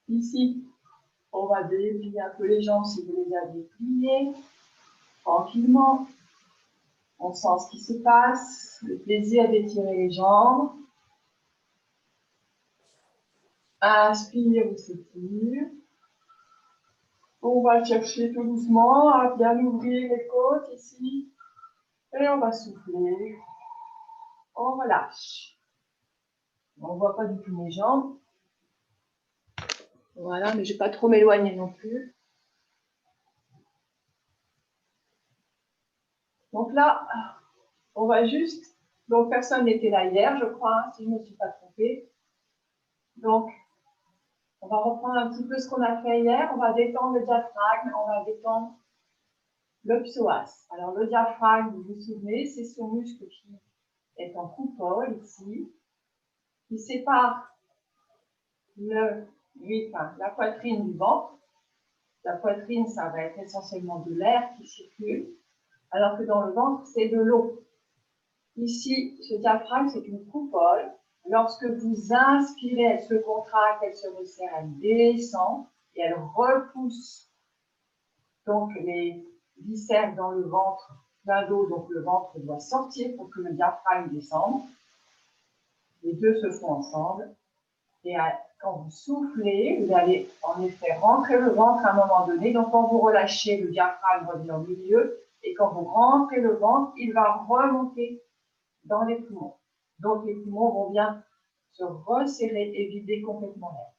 Ici, on va déplier un peu les jambes si vous les avez pliées. Tranquillement. On sent ce qui se passe, le plaisir d'étirer les jambes. Inspire ou s'étire. On va chercher tout doucement à bien ouvrir les côtes ici. Et on va souffler. On relâche. On ne voit pas du tout mes jambes. Voilà, mais je ne vais pas trop m'éloigner non plus. Donc là, on va juste... Donc personne n'était là hier, je crois, si je ne me suis pas trompée. Donc, on va reprendre un petit peu ce qu'on a fait hier. On va détendre le diaphragme, on va détendre le psoas. Alors, le diaphragme, vous vous souvenez, c'est ce muscle qui est en coupole ici, qui sépare la poitrine du ventre. La poitrine, ça va être essentiellement de l'air qui circule, alors que dans le ventre, c'est de l'eau. Ici, ce diaphragme, c'est une coupole. Lorsque vous inspirez, elle se contracte, elle se resserre, elle descend et elle repousse donc les viscères dans le ventre plein d'eau, donc le ventre doit sortir pour que le diaphragme descende. Les deux se font ensemble. Et quand vous soufflez, vous allez en effet rentrer le ventre à un moment donné. Donc quand vous relâchez, le diaphragme revient au milieu. Et quand vous rentrez le ventre, il va remonter dans les poumons. Donc les poumons vont bien se resserrer et vider complètement l'air.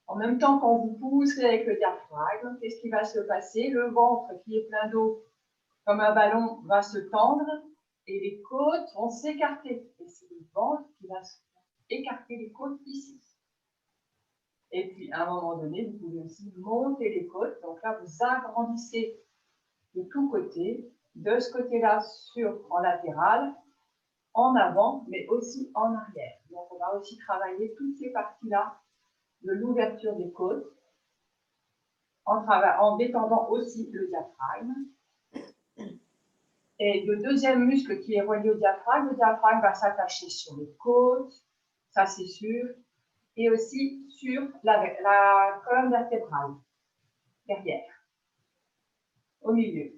En même temps, quand vous poussez avec le diaphragme, qu'est-ce qui va se passer? Le ventre qui est plein d'eau, comme un ballon, va se tendre et les côtes vont s'écarter. Et c'est le ventre qui va écarter les côtes ici. Et puis, à un moment donné, vous pouvez aussi monter les côtes. Donc là, vous agrandissez de tous côtés, de ce côté-là en latéral, en avant, mais aussi en arrière. Donc, on va aussi travailler toutes ces parties-là de l'ouverture des côtes, en détendant aussi le diaphragme. Et le deuxième muscle qui est relié au diaphragme, le diaphragme va s'attacher sur les côtes, ça c'est sûr, et aussi sur la colonne vertébrale, derrière, au milieu.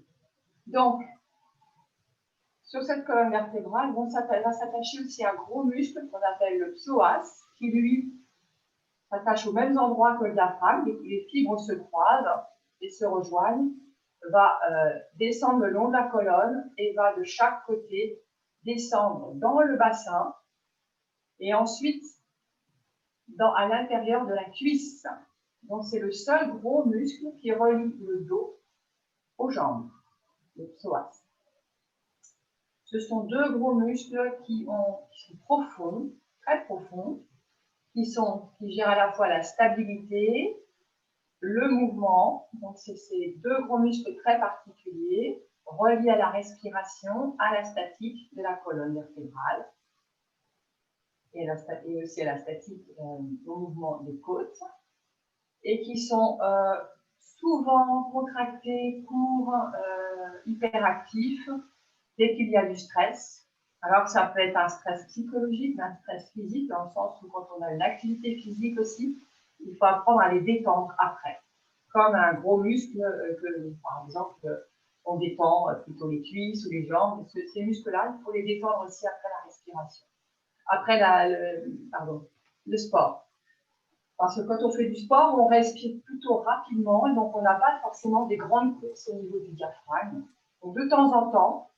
Donc, sur cette colonne vertébrale, va s'attacher aussi un gros muscle qu'on appelle le psoas, qui lui s'attache aux mêmes endroits que le diaphragme, les fibres se croisent et se rejoignent, va descendre le long de la colonne et va de chaque côté descendre dans le bassin et ensuite à l'intérieur de la cuisse. Donc c'est le seul gros muscle qui relie le dos aux jambes, le psoas. Ce sont deux gros muscles qui sont profonds, très profonds, qui gèrent à la fois la stabilité, le mouvement. Donc c'est ces deux gros muscles très particuliers reliés à la respiration, à la statique de la colonne vertébrale et aussi à la statique au mouvement des côtes, et qui sont souvent contractés, courts, hyperactifs dès qu'il y a du stress. Alors que ça peut être un stress psychologique, un stress physique, dans le sens où quand on a une activité physique aussi, il faut apprendre à les détendre après. Comme un gros muscle que, par exemple, on détend plutôt les cuisses ou les jambes. Ces muscles-là, il faut les détendre aussi après la respiration. Après le sport. Parce que quand on fait du sport, on respire plutôt rapidement et donc on n'a pas forcément des grandes courses au niveau du diaphragme. Donc de temps en temps,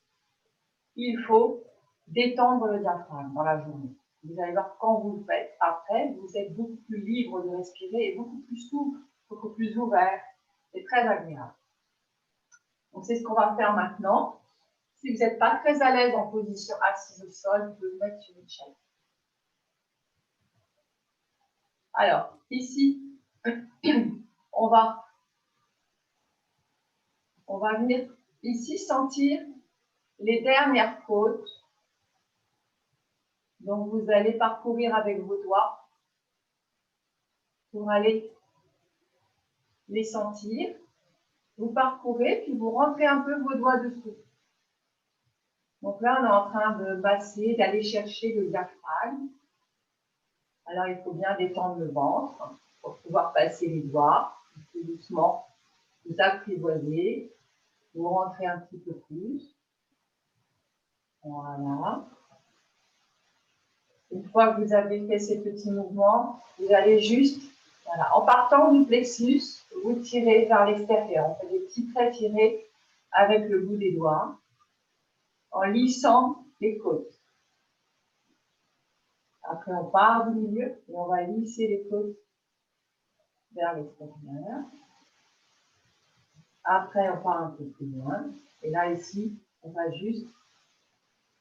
il faut détendre le diaphragme dans la journée. Vous allez voir, quand vous le faites, après, vous êtes beaucoup plus libre de respirer et beaucoup plus souple, beaucoup plus ouvert. C'est très agréable. Donc, c'est ce qu'on va faire maintenant. Si vous n'êtes pas très à l'aise en position assise au sol, vous pouvez vous mettre sur une chaise. Alors, ici, on va venir ici sentir les dernières côtes. Donc, vous allez parcourir avec vos doigts pour aller les sentir. Vous parcourez, puis vous rentrez un peu vos doigts dessous. Donc là, on est en train de masser, d'aller chercher le diaphragme Alors, il faut bien détendre le ventre pour pouvoir passer les doigts. Tout doucement, vous apprivoisez, vous rentrez un petit peu plus. Voilà. Une fois que vous avez fait ces petits mouvements, vous allez juste, voilà, en partant du plexus, vous tirez vers l'extérieur. On fait des petits traits tirés avec le bout des doigts, en lissant les côtes. Après, on part du milieu et on va lisser les côtes vers l'extérieur. Après, on part un peu plus loin. Et là, ici, on va juste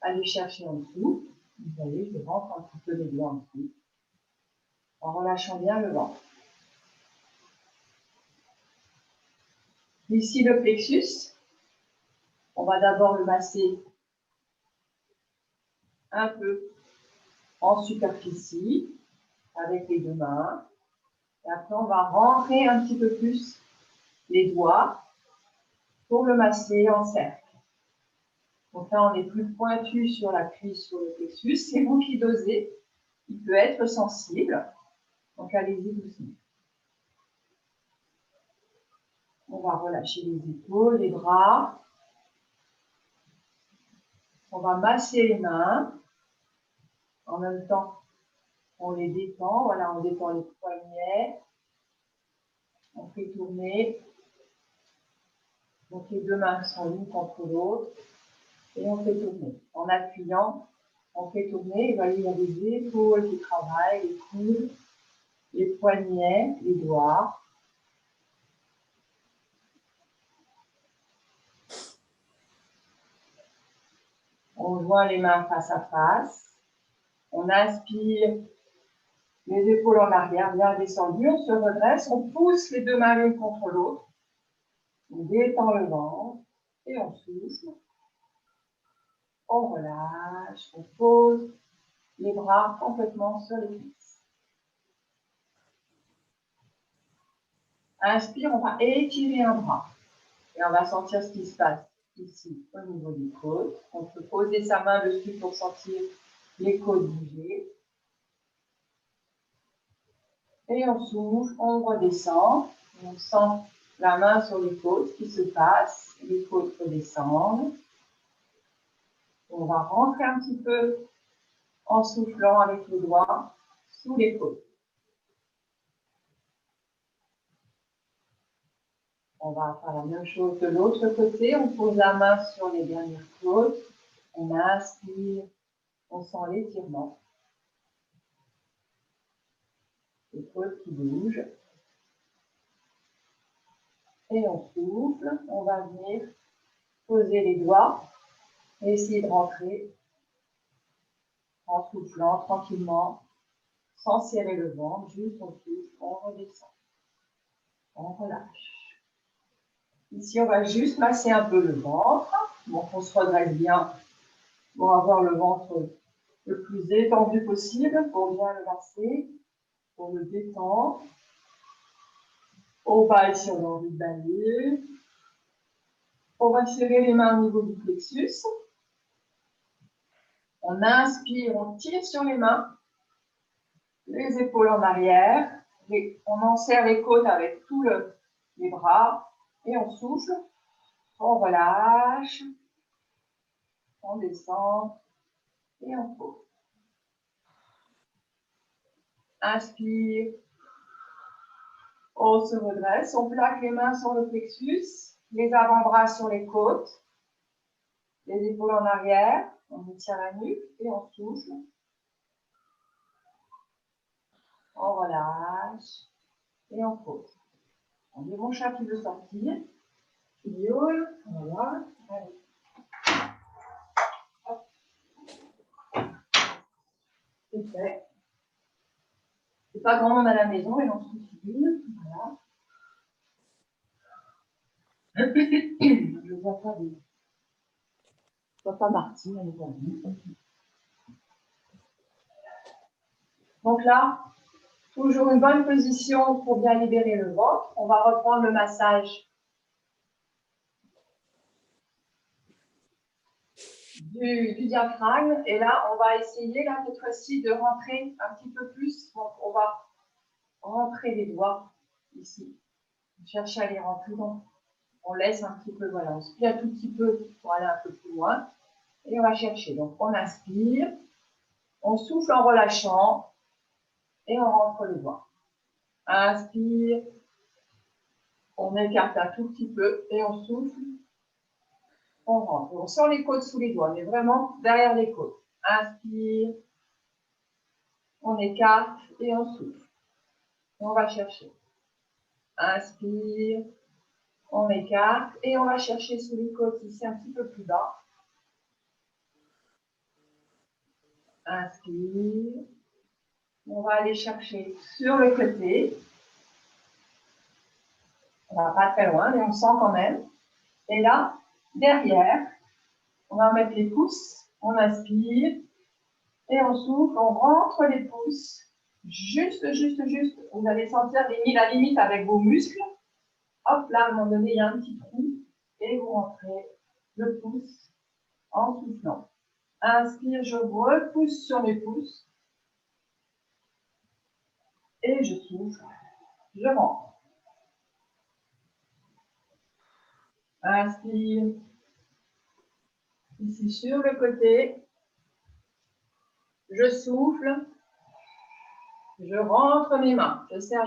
aller chercher en dessous. Vous voyez, je rentre un petit peu les doigts en dessous, en relâchant bien le ventre. Ici, le plexus, on va d'abord le masser un peu en superficie avec les deux mains. Et après, on va rentrer un petit peu plus les doigts pour le masser en cercle. Donc là, on est plus pointu sur la cuisse, sur le plexus. C'est vous qui dosez. Il peut être sensible. Donc, allez-y doucement. On va relâcher les épaules, les bras. On va masser les mains. En même temps, on les détend. Voilà, on détend les poignets. On fait tourner. Donc, les deux mains sont l'une contre l'autre. Et on fait tourner. En appuyant, on fait tourner. Et vous voyez, il y a les épaules qui travaillent, les coudes, les poignets, les doigts. On joint les mains face à face. On inspire, les épaules en arrière, bien descendues. On se redresse. On pousse les deux mains l'une contre l'autre. On détend le ventre et on souffle. On relâche. On pose les bras complètement sur les cuisses. Inspire, on va étirer un bras. Et on va sentir ce qui se passe ici au niveau des côtes. On peut poser sa main dessus pour sentir les côtes bouger. Et on souffle, on redescend. On sent la main sur les côtes qui se passent. Les côtes redescendent. On va rentrer un petit peu en soufflant avec les doigts sous les côtes. On va faire la même chose de l'autre côté. On pose la main sur les dernières côtes. On inspire. On sent l'étirement. Les côtes qui bougent. Et on souffle. On va venir poser les doigts et essayer de rentrer en soufflant tranquillement, sans serrer le ventre. Juste on souffle, on redescend. On relâche. Ici, on va juste masser un peu le ventre. Donc, on se redresse bien pour avoir le ventre le plus détendu possible, pour bien le masser, pour le détendre. On va ici, on a envie de bailler. On va serrer les mains au niveau du plexus. On inspire, on tire sur les mains, les épaules en arrière. On enserre les côtes avec tous les bras et on souffle. On relâche. On descend et on pose. Inspire. On se redresse, on plaque les mains sur le plexus, les avant-bras sur les côtes, les épaules en arrière, on étire la nuque et on souffle. On relâche et on pose. On dit mon chat qui veut sortir. Il miaule. Voilà. Allez. Hop. C'est fait. C'est pas grand monde à la maison, il en suffit une. Voilà. Je ne vois pas Martine, elle est venue. Donc là, toujours une bonne position pour bien libérer le ventre. On va reprendre le massage du diaphragme. Et là, on va essayer, là, cette fois-ci, de rentrer un petit peu plus. Donc, on va rentrer les doigts ici. Chercher à les rentrer. Donc, on laisse un petit peu, voilà, on se plie un tout petit peu pour aller un peu plus loin. Et on va chercher. Donc, on inspire, on souffle en relâchant et on rentre les doigts. Inspire, on écarte un tout petit peu et on souffle, on rentre. On sent les côtes sous les doigts, mais vraiment derrière les côtes. Inspire, on écarte et on souffle. Et on va chercher. Inspire, on écarte et on va chercher sous les côtes ici un petit peu plus bas. Inspire. On va aller chercher sur le côté. On va pas très loin, mais on sent quand même. Et là, derrière, on va mettre les pouces. On inspire et on souffle. On rentre les pouces. Juste. Vous allez sentir la limite avec vos muscles. Hop, là, à un moment donné, il y a un petit trou. Et vous rentrez le pouce en soufflant. Inspire, je repousse sur mes pouces. Et je souffle. Je rentre. Inspire. Ici sur le côté. Je souffle. Je rentre mes mains. Je serre.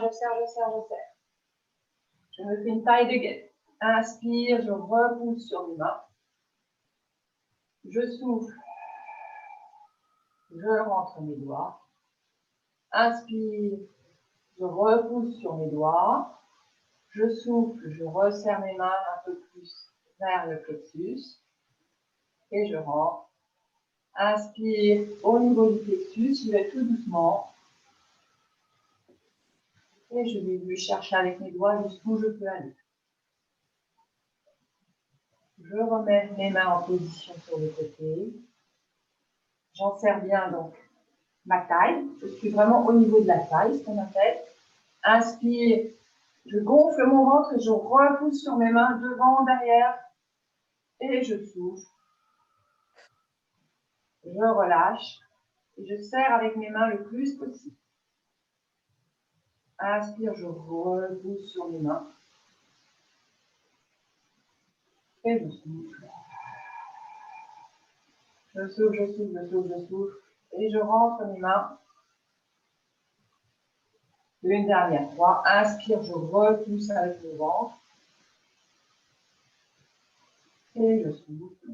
Je me fais une taille de guêpe. Inspire, je repousse sur mes mains. Je souffle. Je rentre mes doigts. Inspire, je repousse sur mes doigts. Je souffle, je resserre mes mains un peu plus vers le plexus. Et je rentre. Inspire au niveau du plexus, je vais tout doucement. Et je vais chercher avec mes doigts jusqu'où je peux aller. Je remets mes mains en position sur le côté. J'en serre bien donc ma taille. Je suis vraiment au niveau de la taille, ce qu'on appelle. Inspire, je gonfle mon ventre et je repousse sur mes mains devant, derrière. Et je souffle. Je relâche. Et je serre avec mes mains le plus possible. Inspire, je repousse sur mes mains. Et je souffle. Je souffle. Et je rentre mes mains. Une dernière fois. Inspire, je repousse avec le ventre. Et je souffle.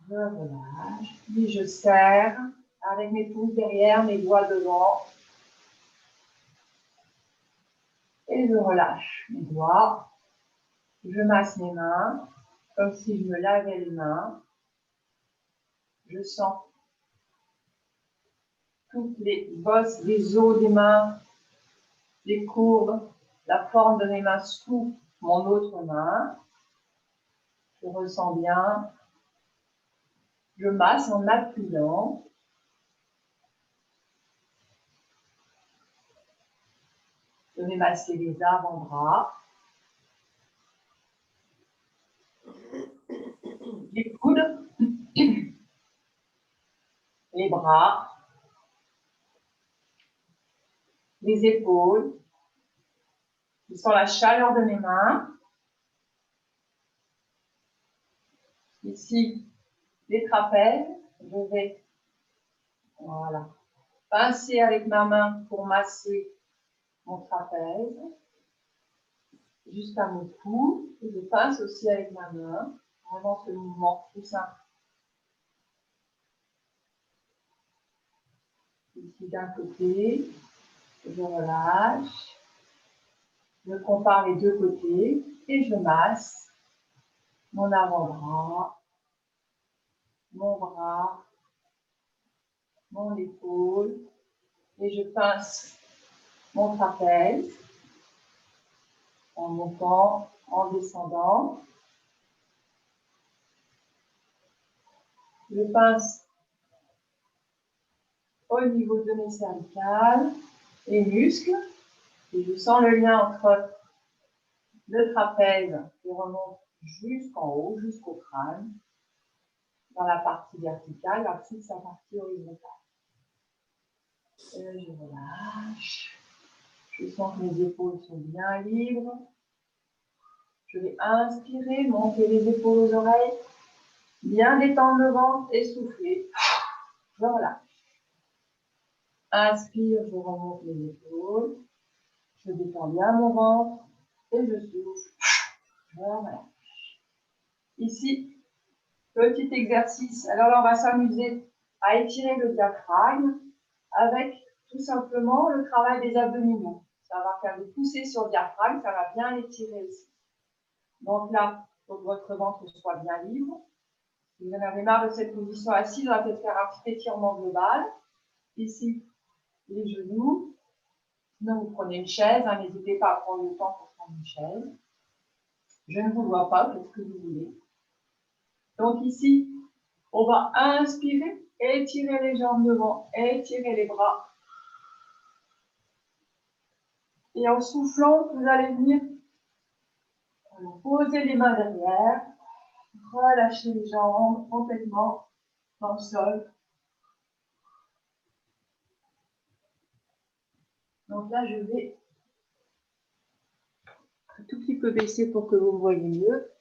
Je relâche. Puis je serre avec mes pouces derrière, mes doigts devant. Et je relâche mes doigts. Je masse mes mains comme si je me lavais les mains. Je sens toutes les bosses, les os des mains, les courbes, la forme de mes mains sous mon autre main. Je ressens bien. Je masse en appuyant. Je vais masser les avant-bras. Les coudes. Les bras. Les épaules. Je sens la chaleur de mes mains. Ici, les trapèzes. Je vais, voilà, pincer avec ma main pour masser mon trapèze jusqu'à mon cou. Et je pince aussi avec ma main. Vraiment ce mouvement tout simple. Ici d'un côté, je relâche. Je compare les deux côtés et je masse mon avant-bras, mon bras, mon épaule et je pince mon trapèze en montant, en descendant. Je pince au niveau de mes cervicales et muscles et je sens le lien entre le trapèze qui remonte jusqu'en haut, jusqu'au crâne. dans la partie verticale, la fixe la partie horizontale. Et je relâche. Je sens que mes épaules sont bien libres. Je vais inspirer, monter les épaules aux oreilles, bien détendre le ventre et souffler. Je relâche. Inspire, je remonte les épaules. Je détends bien mon ventre et je souffle. Je relâche. Ici, petit exercice. Alors là, on va s'amuser à étirer le diaphragme avec tout simplement le travail des abdominaux. Ça va faire des poussées sur le diaphragme, ça va bien l'étirer aussi. Donc là, il faut que votre ventre soit bien libre. Si vous en avez marre de cette position assise, on va peut-être faire un petit étirement global. Ici, les genoux. Sinon, vous prenez une chaise. N'hésitez pas à prendre le temps pour prendre une chaise. Je ne vous vois pas, faites ce que vous voulez. Donc ici, on va inspirer, étirer les jambes devant, étirer les bras. Et en soufflant, vous allez venir poser les mains derrière, relâcher les jambes complètement dans le sol. Donc là, je vais un tout petit peu baisser pour que vous me voyez mieux.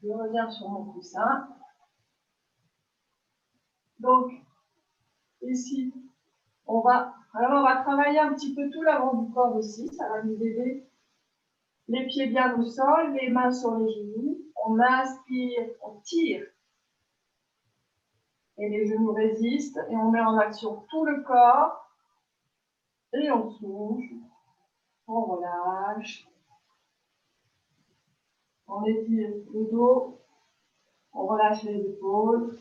Je reviens sur mon coussin. Donc, ici, on va travailler un petit peu tout l'avant du corps aussi. Ça va nous aider. Les pieds bien au sol, les mains sur les genoux. On inspire, on tire. Et les genoux résistent. Et on met en action tout le corps. Et on souffle. On relâche. On étire le dos. On relâche les épaules.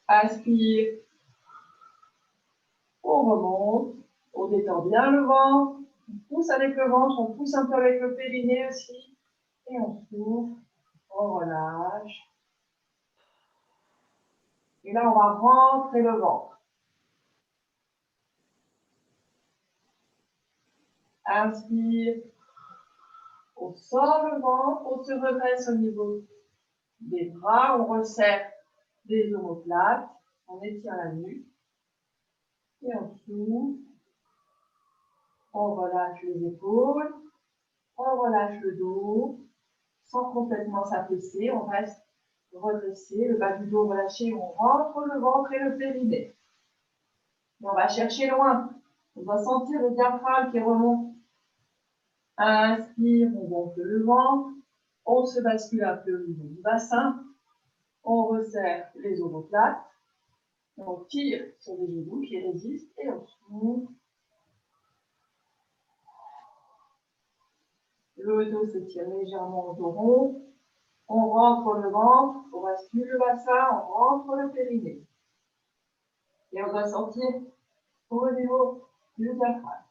Inspire. On remonte. On détend bien le ventre. On pousse avec le ventre. On pousse un peu avec le périnée aussi. Et on souffle. On relâche. Et là, on va rentrer le ventre. Inspire. On sort le ventre. On se redresse au niveau des bras. On resserre les omoplates. On étire la nuque. Et on souffle. On relâche les épaules. On relâche le dos. Sans complètement s'affaisser. On reste redressé. Le bas du dos relâché. On rentre le ventre et le périnée. Et on va chercher loin. On va sentir le diaphragme qui remonte. Inspire, on gonfle le ventre. On se bascule un peu au niveau du bassin. On resserre les omoplates. On tire sur les genoux qui résistent et on souffle. Le dos s'étire légèrement au dos rond. On rentre le ventre, on bascule le bassin, on rentre le périnée. Et on va sentir au niveau du diaphragme.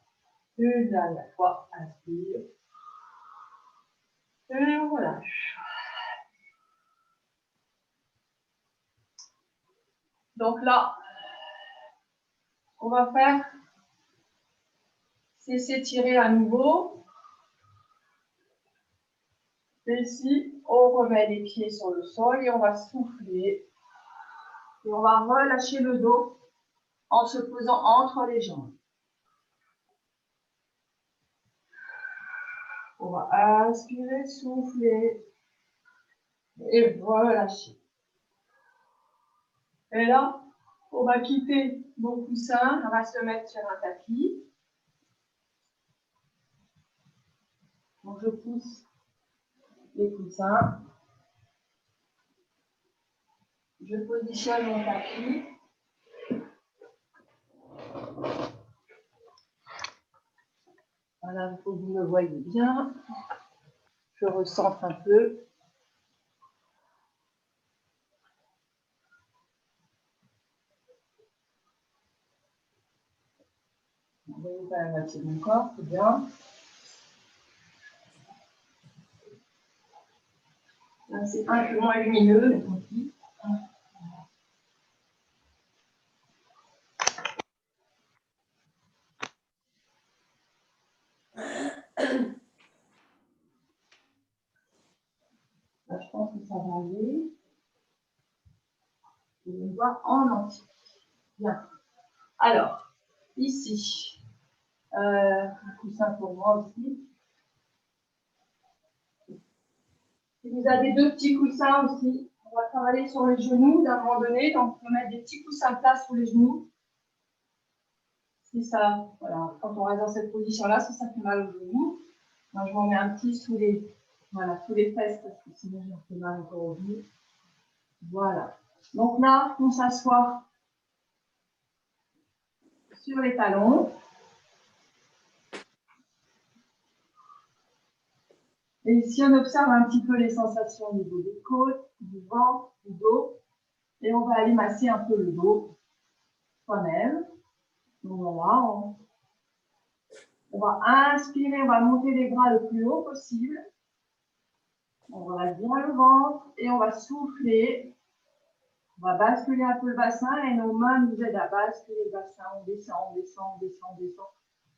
Une dernière fois, inspire. Et on relâche. Donc là, ce qu'on va faire, c'est s'étirer à nouveau. Et ici, on remet les pieds sur le sol et on va souffler. Et on va relâcher le dos en se posant entre les jambes. On va inspirer, souffler et relâcher. Et là, on va quitter nos coussins, on va se mettre sur un tapis. Donc je pousse les coussins. Je positionne mon tapis. Voilà, il faut que vous me voyez bien. Je recentre un peu. On va ouvrir la moitié de mon corps, c'est bien. Là, c'est un peu moins lumineux, mais tant pis. regarder. Je vais voir en entier. Bien. Alors, ici, un coussin pour moi aussi. Si vous avez deux petits coussins aussi, on va travailler sur les genoux d'un moment donné. Donc, on peut mettre des petits coussins plats sous les genoux. Si ça, voilà, quand on reste dans cette position-là, si ça fait mal aux genoux, moi je m'en mets un petit sous les, voilà, sous les fesses parce que sinon j'ai un peu mal encore aux genoux. Voilà. Donc là, on s'assoit sur les talons. Et ici, on observe un petit peu les sensations au niveau des côtes, du ventre, du dos. Et on va aller masser un peu le dos soi-même. Donc voilà, on va inspirer, on va monter les bras le plus haut possible. On relâche bien le ventre et on va souffler. On va basculer un peu le bassin et nos mains nous aident à basculer le bassin. On descend, on descend, on descend, on descend.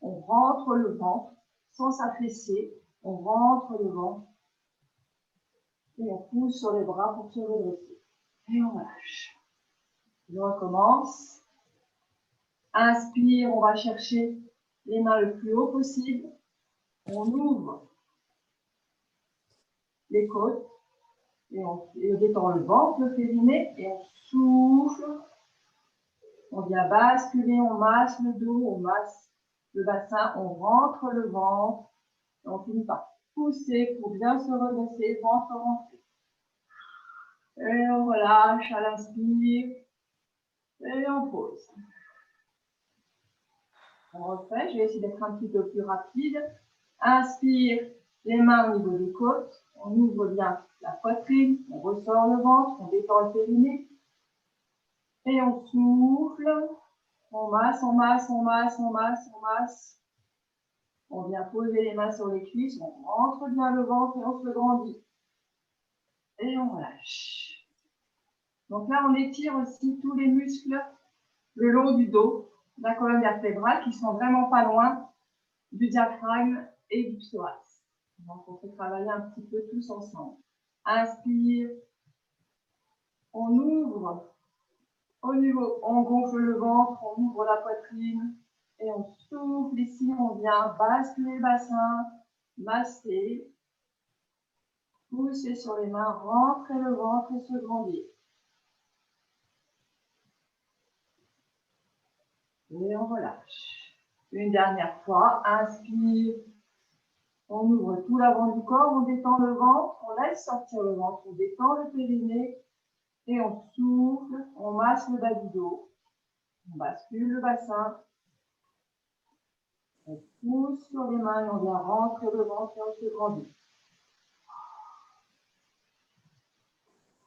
On rentre le ventre sans s'affaisser. On rentre le ventre et on pousse sur les bras pour se redresser. Et on relâche. Je recommence. Inspire, on va chercher les mains le plus haut possible. On ouvre les côtes et on détend le ventre, le périnée et on souffle. On vient basculer, on masse le dos, on masse le bassin, on rentre le ventre et on finit par pousser pour bien se redresser, ventre rentré. Et on relâche à l'inspire et on pose. On refait, je vais essayer d'être un petit peu plus rapide. Inspire, les mains au niveau des côtes, on ouvre bien la poitrine, on ressort le ventre, on détend le périnée. Et on souffle, on masse, on masse, on masse, on masse, on masse. On vient poser les mains sur les cuisses, on rentre bien le ventre et on se grandit. Et on relâche. Donc là, on étire aussi tous les muscles le long du dos, de la colonne vertébrale, qui sont vraiment pas loin du diaphragme et du psoas. Donc, on fait travailler un petit peu tous ensemble. Inspire. On ouvre au niveau, on gonfle le ventre, on ouvre la poitrine et on souffle ici, on vient basculer le bassin, masser, pousser sur les mains, rentrer le ventre et se grandir. Et on relâche. Une dernière fois, inspire. On ouvre tout l'avant du corps, on détend le ventre, on laisse sortir le ventre, on détend le périnée et on souffle, on masse le bas du dos, on bascule le bassin, on pousse sur les mains et on vient rentrer le ventre et on se grandit.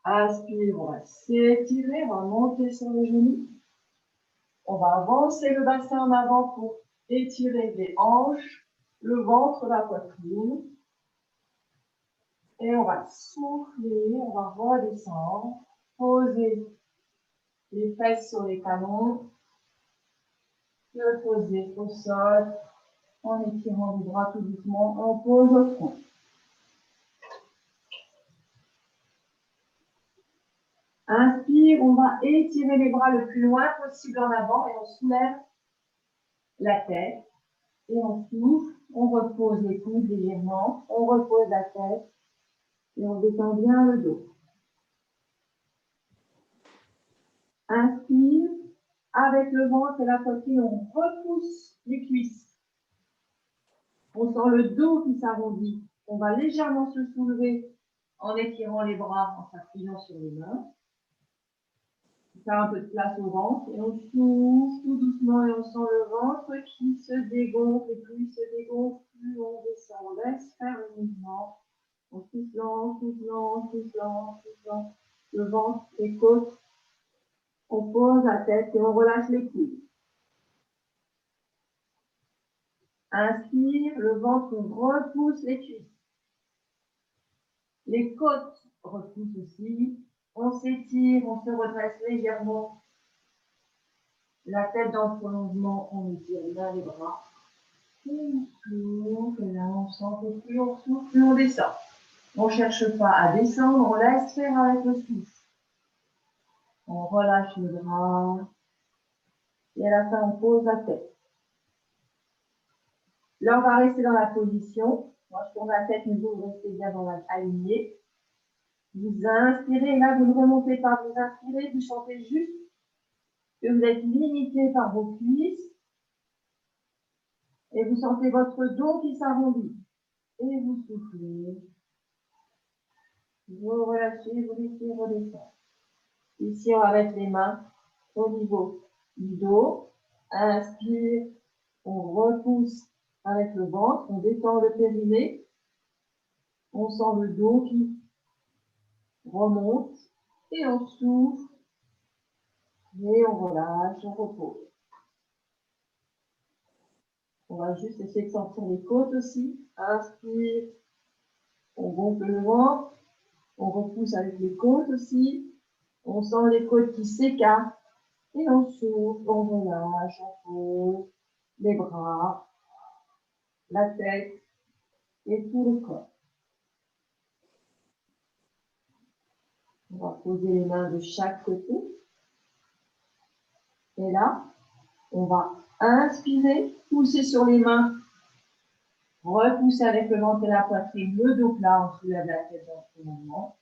Inspire, on va s'étirer, on va monter sur les genoux. On va avancer le bassin en avant pour étirer les hanches, le ventre, la poitrine. Et on va souffler, on va redescendre, poser les fesses sur les talons, se poser au sol, en étirant les bras tout doucement, on pose au front. Inspire, on va étirer les bras le plus loin possible en avant et on soulève la tête. Et on souffle, on repose les coudes légèrement, on repose la tête et on détend bien le dos. Inspire, avec le ventre et la poitrine, on repousse les cuisses. On sent le dos qui s'arrondit. On va légèrement se soulever en étirant les bras, en s'appuyant sur les mains. Faire un peu de place au ventre et on souffle tout doucement et on sent le ventre qui se dégonfle et plus il se dégonfle, plus on descend. On laisse faire le mouvement. On soufflant, soufflant, soufflant, soufflant. Le ventre, les côtes. On pose la tête et on relâche les coudes. Inspire, le ventre repousse les cuisses. Les côtes repoussent aussi. On s'étire, on se redresse légèrement. La tête dans le prolongement, on étire bien les bras. On souffle, là on sent que plus on souffle, plus on descend. On ne cherche pas à descendre, on laisse faire avec le souffle. On relâche les bras. Et à la fin, on pose la tête. Là, on va rester dans la position. Moi, je tourne la tête, mais vous restez bien dans la alignée. Vous inspirez, et là, vous ne remontez pas. Vous inspirez, vous sentez juste que vous êtes limité par vos cuisses. Et vous sentez votre dos qui s'arrondit. Et vous soufflez. Vous relâchez, vous laissez redescendre. Ici, on va mettre les mains au niveau du dos. Inspire, on repousse avec le ventre, on détend le périnée. On sent le dos qui remonte et on souffle. Et on relâche, on repose. On va juste essayer de sentir les côtes aussi. Inspire, on gonfle le ventre. On repousse avec les côtes aussi. On sent les côtes qui s'écartent. Et on souffle, on relâche, on pose les bras, la tête et tout le corps. On va poser les mains de chaque côté. Et là, on va inspirer, pousser sur les mains, repousser avec le ventre et la poitrine, le dos plat, on soulève la tête dans ce moment.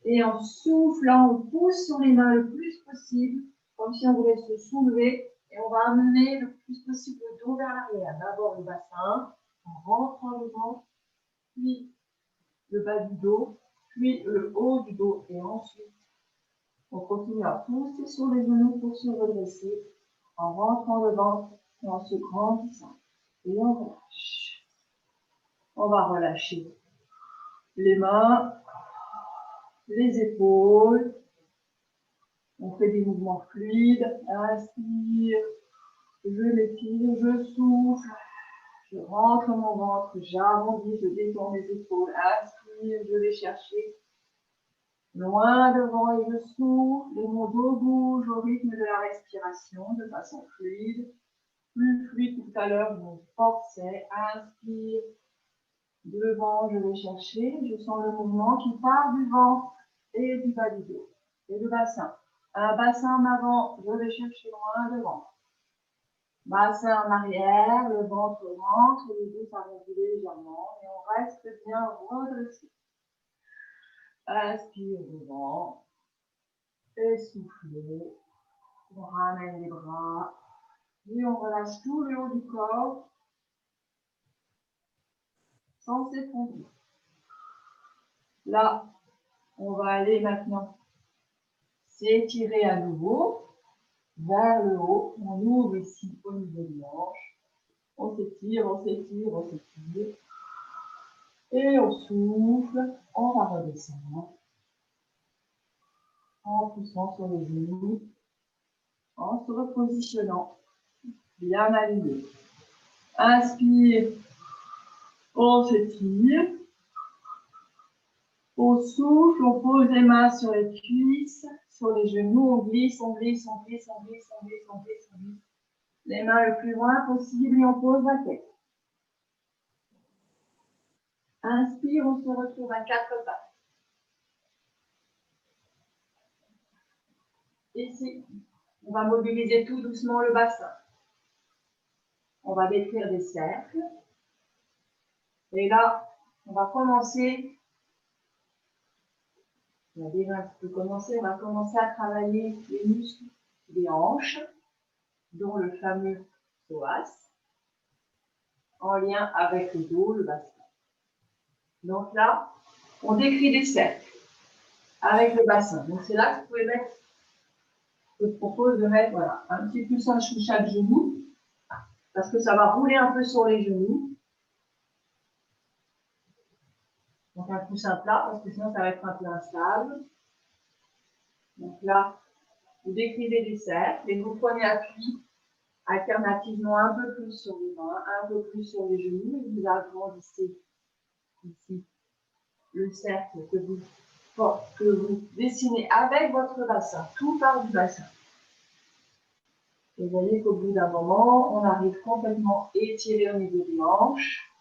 Et en soufflant, on pousse sur les mains le plus possible, comme si on voulait se soulever. Et on va amener le plus possible le dos vers l'arrière. D'abord le bassin, en rentrant le ventre, puis le bas du dos, puis le haut du dos. Et ensuite, on continue à pousser sur les genoux pour se redresser, en rentrant le ventre et en se grandissant. Et on relâche. On va relâcher les mains, les épaules. On fait des mouvements fluides. Inspire, je m'étire, je souffle. Je rentre mon ventre, j'arrondis, je détends mes épaules. Inspire, je vais chercher loin devant et je souffle. Et mon dos bouge au rythme de la respiration de façon fluide. Plus fluide que tout à l'heure, je forçais. Inspire. Devant, je vais chercher. Je sens le mouvement qui part du ventre et du bas du dos. Et du bassin. Un bassin en avant, je vais chercher loin devant. Bassin en arrière, le ventre rentre, le dos s'arrondit légèrement et on reste bien redressé. Inspire devant. Et soufflez. On ramène les bras. Et on relâche tout le haut du corps sans s'effondrer. Là, on va aller maintenant s'étirer à nouveau vers le haut. On ouvre ici au niveau des hanches. On s'étire, on s'étire, on s'étire. Et on souffle. On va redescendre. En poussant sur les genoux. En se repositionnant. Bien aligné. Inspire. On s'étire. On souffle, on pose les mains sur les cuisses, sur les genoux, on glisse, on glisse, on glisse, on glisse, on glisse, on glisse, on glisse. Les mains le plus loin possible et on pose la tête. Inspire, on se retrouve à quatre pattes. Ici, on va mobiliser tout doucement le bassin. On va décrire des cercles. Et là, on va commencer. On a déjà un petit peu commencé. On va commencer à travailler les muscles des hanches, dont le fameux psoas, en lien avec le dos, le bassin. Donc là, on décrit des cercles avec le bassin. Donc c'est là que vous pouvez mettre, je vous propose de mettre voilà, un petit coussin sous chaque genou, parce que ça va rouler un peu sur les genoux. Donc un coussin plat, parce que sinon ça va être un peu instable. Donc là, vous décrivez des cercles et vous prenez appui alternativement un peu plus sur les mains, un peu plus sur les genoux, et vous agrandissez ici le cercle que vous dessinez avec votre bassin, tout part du bassin. Et vous voyez qu'au bout d'un moment, on arrive complètement étiré au niveau des hanches.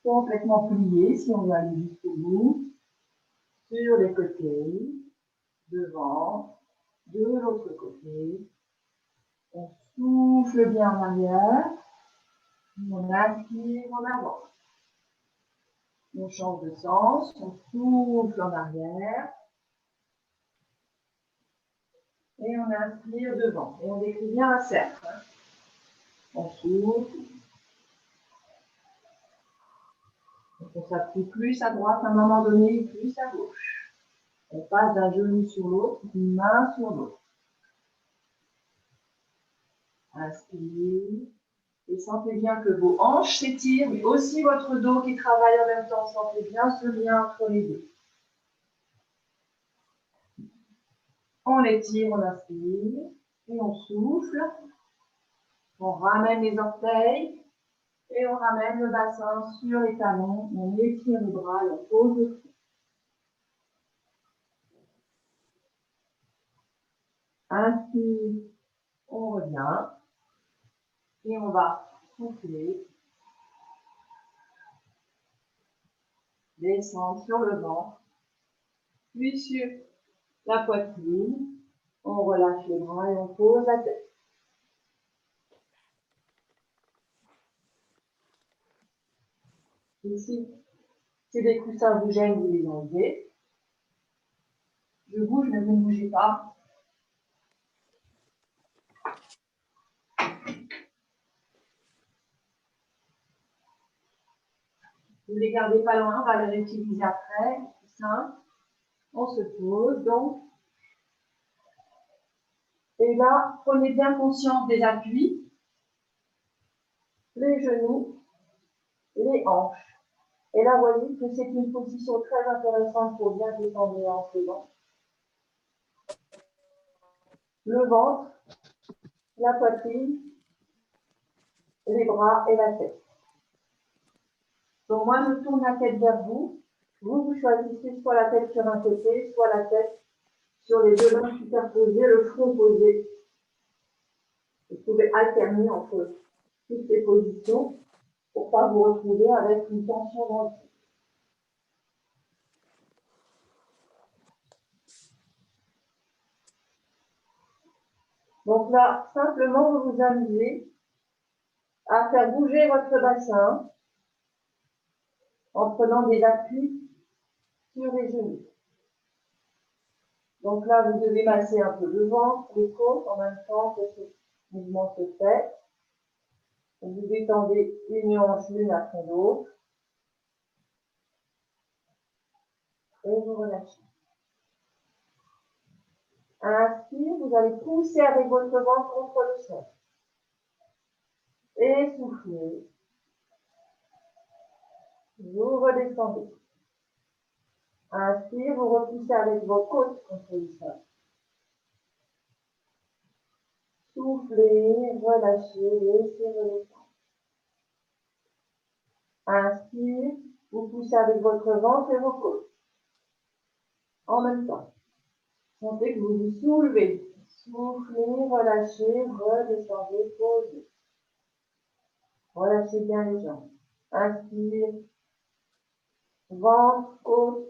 Complètement plié, si on veut aller jusqu'au bout. Sur les côtés, devant, de l'autre côté. On souffle bien en arrière. On inspire en avant. On change de sens. On souffle en arrière. Et on inspire devant. Et on décrit bien un cercle. On souffle. Donc on s'appuie plus à droite à un moment donné, plus à gauche. On passe d'un genou sur l'autre, d'une main sur l'autre. Inspire. Et sentez bien que vos hanches s'étirent, mais aussi votre dos qui travaille en même temps. Sentez bien ce lien entre les deux. On étire, on inspire. Et on souffle. On ramène les orteils. Et on ramène le bassin sur les talons. On étire les bras et on pose le pied. Inspire. On revient. Et on va souffler. Descendre sur le ventre. Puis sur la poitrine. On relâche les bras et on pose la tête. Ici, si les coussins vous gênent, vous les enlevez. Je bouge, mais vous ne bougez pas. Vous ne les gardez pas loin, on va les réutiliser après. Les coussins. On se pose donc. Et là, prenez bien conscience des appuis. Les genoux, les hanches. Et là, vous voyez que c'est une position très intéressante pour bien détendre les hanches devant. Le ventre, la poitrine, les bras et la tête. Donc moi, je tourne la tête vers vous. Vous choisissez soit la tête sur un côté, soit la tête sur les deux mains superposées, le front posé. Vous pouvez alterner entre toutes ces positions pour ne pas vous retrouver avec une tension dans le cou. Donc là, simplement, vous vous amusez à faire bouger votre bassin en prenant des appuis sur les genoux. Donc là, vous devez masser un peu le ventre, les côtes en même temps que ce mouvement se fait. Vous détendez une hanche l'une après l'autre. Et vous relâchez. Inspire, vous allez pousser avec votre ventre contre le sol. Et soufflez. Vous redescendez. Inspire, vous repoussez avec vos côtes contre le sol. Soufflez, relâchez, laissez redescendre. Inspire, vous poussez avec votre ventre et vos côtes. En même temps. Sentez que vous vous soulevez. Soufflez, relâchez, redescendez, posez. Relâchez bien les jambes. Inspire, ventre, côte.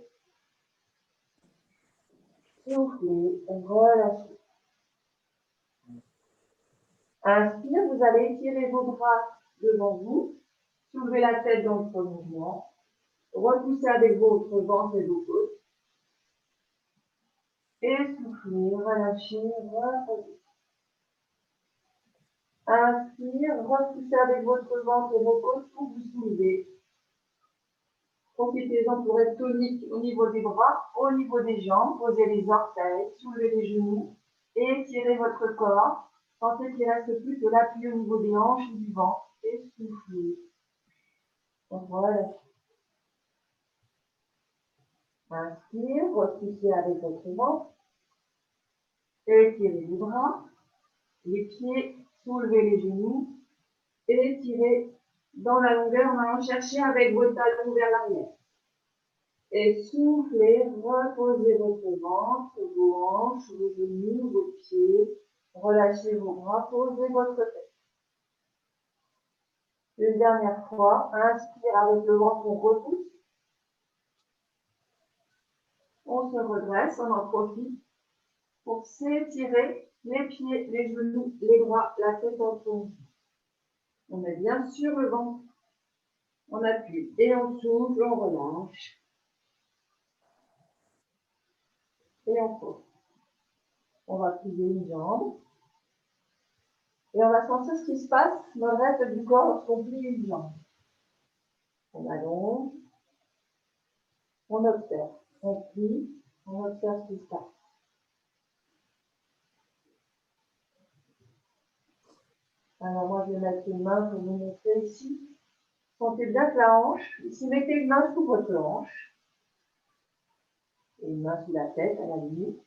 Soufflez, relâchez. Inspire, vous allez étirer vos bras devant vous. Soulevez la tête dans votre mouvement. Repoussez avec votre ventre et vos côtes. Et soufflez, relâchez, reposez. Inspire, repoussez avec votre ventre et vos côtes pour vous soulever. Profitez-en pour être tonique au niveau des bras, au niveau des jambes. Posez les orteils, soulevez les genoux et étirez votre corps. Sentez qu'il ne reste plus que l'appui au niveau des hanches et du ventre. Et soufflez. Voilà. Inspire, repoussez avec votre ventre. Étirez les bras, les pieds, soulevez les genoux. Et étirez dans la longueur en allant chercher avec vos talons vers l'arrière. Et soufflez, reposez votre ventre, vos hanches, vos genoux, vos pieds. Relâchez vos bras, posez votre tête. Une dernière fois, inspire avec le ventre, on repousse. On se redresse, on en profite pour s'étirer les pieds, les genoux, les bras, la tête en fond. On met bien sur le ventre. On appuie et on souffle, on relâche. Et on pose. On va plier une jambe. Et on va sentir ce qui se passe dans le reste du corps lorsqu'on plie une jambe. On allonge. On observe. On plie. On observe ce qui se passe. Alors moi, je vais mettre une main pour vous montrer ici. Sentez bien que la hanche, ici, mettez une main sous votre hanche. Et une main sous la tête, à la limite.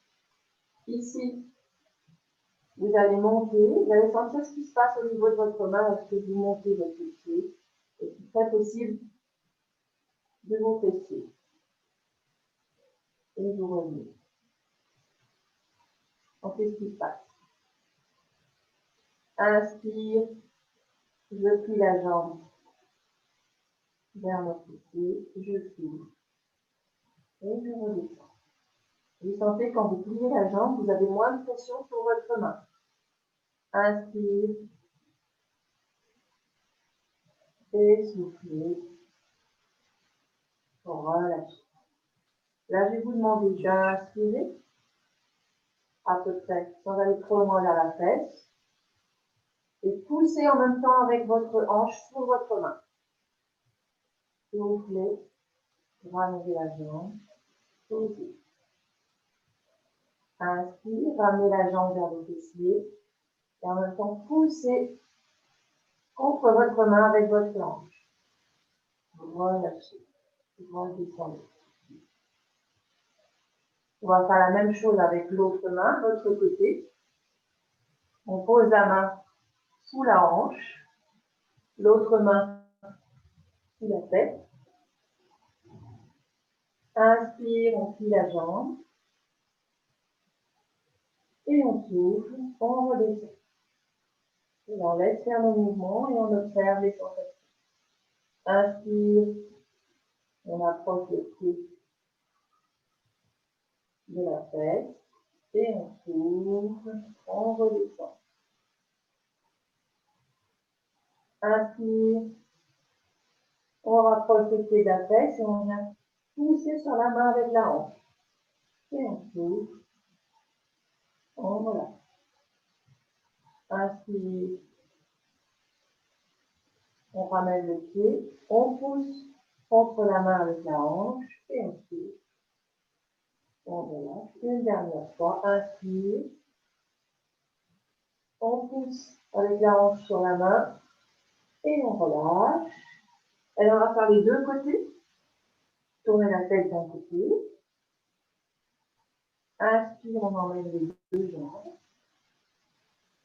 Ici, vous allez monter, vous allez sentir ce qui se passe au niveau de votre main lorsque vous montez votre pied. Et c'est très possible de vos fessiers. Et vous revenez. Sentez ce qui se passe. Inspire, je plie la jambe vers mon pied, je souffle. Et je redescends. Vous sentez quand vous pliez la jambe, vous avez moins de pression sur votre main. Inspire. Et soufflez. Relâchez. Là, je vais vous demander d'inspirer à peu près, sans aller trop loin vers la fesse. Et poussez en même temps avec votre hanche sur votre main. Soufflez. Ramenez la jambe. Soufflez. Inspire, ramenez la jambe vers le fessier. Et en même temps, poussez contre votre main avec votre hanche. Relâchez. Redescendez. On va faire la même chose avec l'autre main, l'autre côté. On pose la main sous la hanche, l'autre main sous la tête. Inspire, on plie la jambe. Et on souffle, on redescend. Et on laisse faire nos mouvements et on observe les sensations. Inspire, on approche le pied de la tête. Et on souffle, on redescend. Inspire, on rapproche le pied de la tête et on vient pousser sur la main avec la hanche. Et on souffle, on relâche. Inspire, on ramène le pied, on pousse contre la main avec la hanche et on souffle. On relâche. Une dernière fois, inspire. On pousse avec la hanche sur la main et on relâche. Et on va faire les deux côtés. Tournez la tête d'un côté. Inspire, on emmène les deux jambes.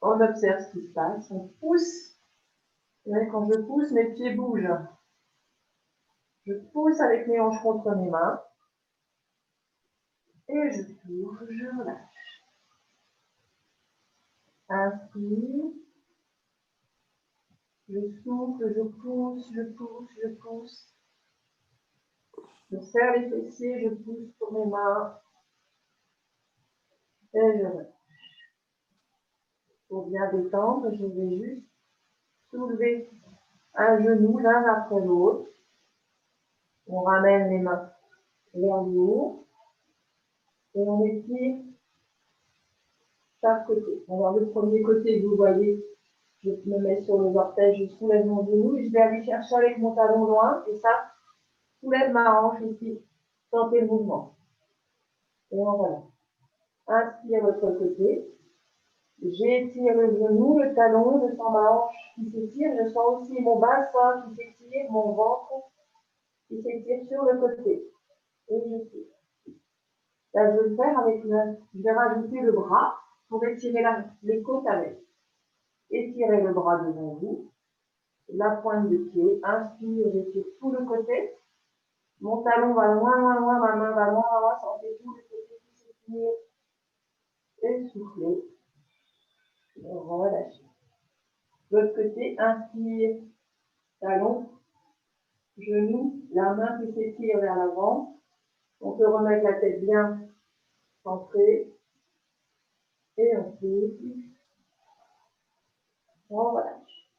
On observe ce qui se passe. On pousse. Vous voyez, quand je pousse, mes pieds bougent. Je pousse avec mes hanches contre mes mains. Et je souffle, je relâche. Inspire. Je souffle, je pousse, je pousse, je pousse. Je serre les fessiers, je pousse sur mes mains. Et je relâche. Pour bien détendre, je vais juste soulever un genou l'un après l'autre. On ramène les mains vers le haut. Et on étire chaque côté. Alors le premier côté, vous voyez, je me mets sur les orteils, je soulève mon genou et je vais aller chercher avec mon talon loin. Et ça, soulève ma hanche ici. Sentez le mouvement. Et on relâche. Inspire l'autre côté. J'étire le genou, le talon, je sens ma hanche qui s'étire, je sens aussi mon bassin qui s'étire, mon ventre qui s'étire sur le côté. Et je tire. Là, je vais le faire avec je vais rajouter le bras pour étirer les côtes avec. Étirez le bras devant vous, la pointe de pied, inspire, j'étire tout le côté. Mon talon va loin, loin, loin, ma main va loin, loin, sentez tout le côté qui s'étire. Et soufflez. Relâchez. L'autre côté, inspire. talon, genou, la main qui s'étire vers l'avant. On peut remettre la tête bien centrée. Et on souffle. On relâche.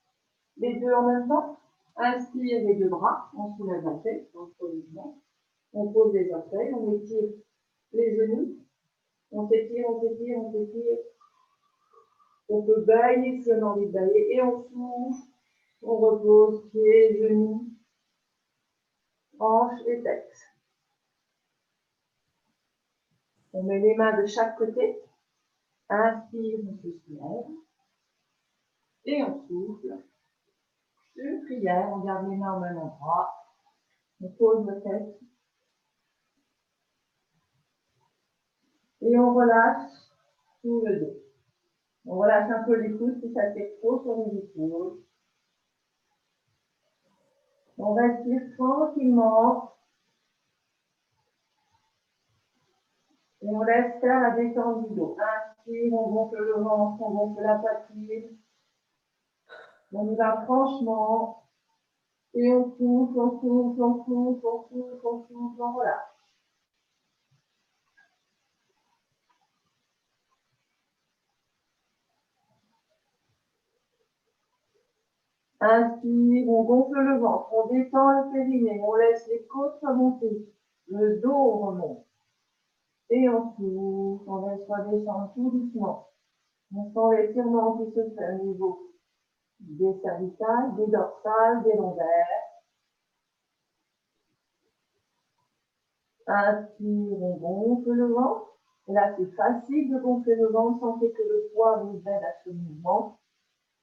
Les deux en même temps. Inspire les deux bras, on soulève la tête, on pose les orteils, on étire les genoux, on s'étire, on s'étire, on s'étire. On peut bailler si on a envie de bailler et on souffle, on repose pieds, genoux, hanches et tête. On met les mains de chaque côté, inspire, on se soulève et on souffle. Une prière, on garde les mains au même endroit. On pose la tête. Et on relâche tout le dos. On relâche un peu les coudes si ça fait trop sur les épaules. On respire tranquillement. Et on laisse faire la détente du dos. Inspire, on gonfle le ventre, on gonfle la poitrine. On y va franchement. Et on souffle, on souffle, on souffle, on souffle, on souffle, on relâche. Inspire, on gonfle le ventre, on détend le périnée, on laisse les côtes remonter, le dos remonte. Et on souffle, on laisse redescendre tout doucement. On sent l'étirement qui se fait au niveau des cervicales, des dorsales, des lombaires. Inspire, on gonfle le ventre. Et là, c'est facile de gonfler le ventre, sentez que le poids vous aide à ce mouvement.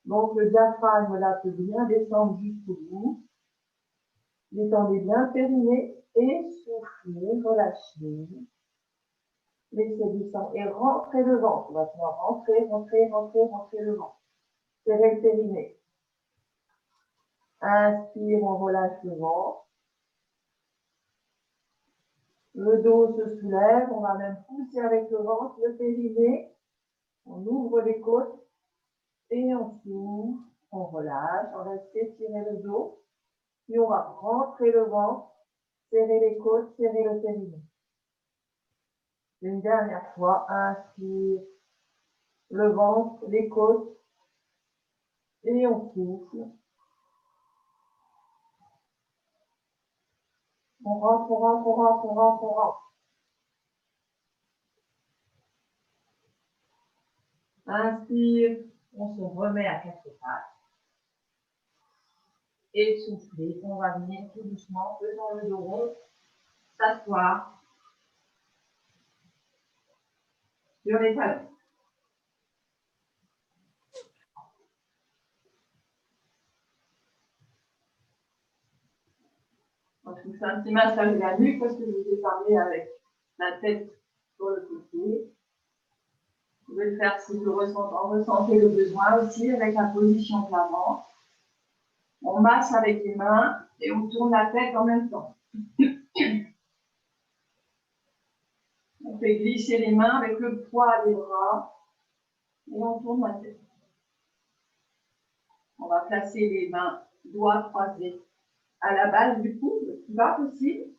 Donc, le diaphragme, là, peut bien descendre jusqu'au bout. Détendez bien le périnée et soufflez, relâchez. Laissez descendre et rentrez le ventre. Maintenant, rentrez, rentrez, rentrez, rentrez le ventre. Serrez le périnée. Inspire, on relâche le ventre. Le dos se soulève, on va même pousser avec le ventre, le périnée. On ouvre les côtes et on souffle, on relâche, on laisse étirer le dos. Puis on va rentrer le ventre, serrer les côtes, serrer le périnée. Une dernière fois, inspire le ventre, les côtes et on souffle. On rentre, on rentre, on rentre, on rentre, on rentre. Inspire, on se remet à quatre pattes. Et soufflez, on va venir tout doucement, faisant le dos rond, s'asseoir sur les talons. Donc, je vous fais un petit massage de la nuque parce que je vous ai parlé avec la tête sur le côté. Vous pouvez le faire si vous ressentez le besoin aussi avec la position de l'avant. On masse avec les mains et on tourne la tête en même temps. On fait glisser les mains avec le poids des bras et on tourne la tête. On va placer les mains, doigts croisés à la base du cou, le plus bas possible.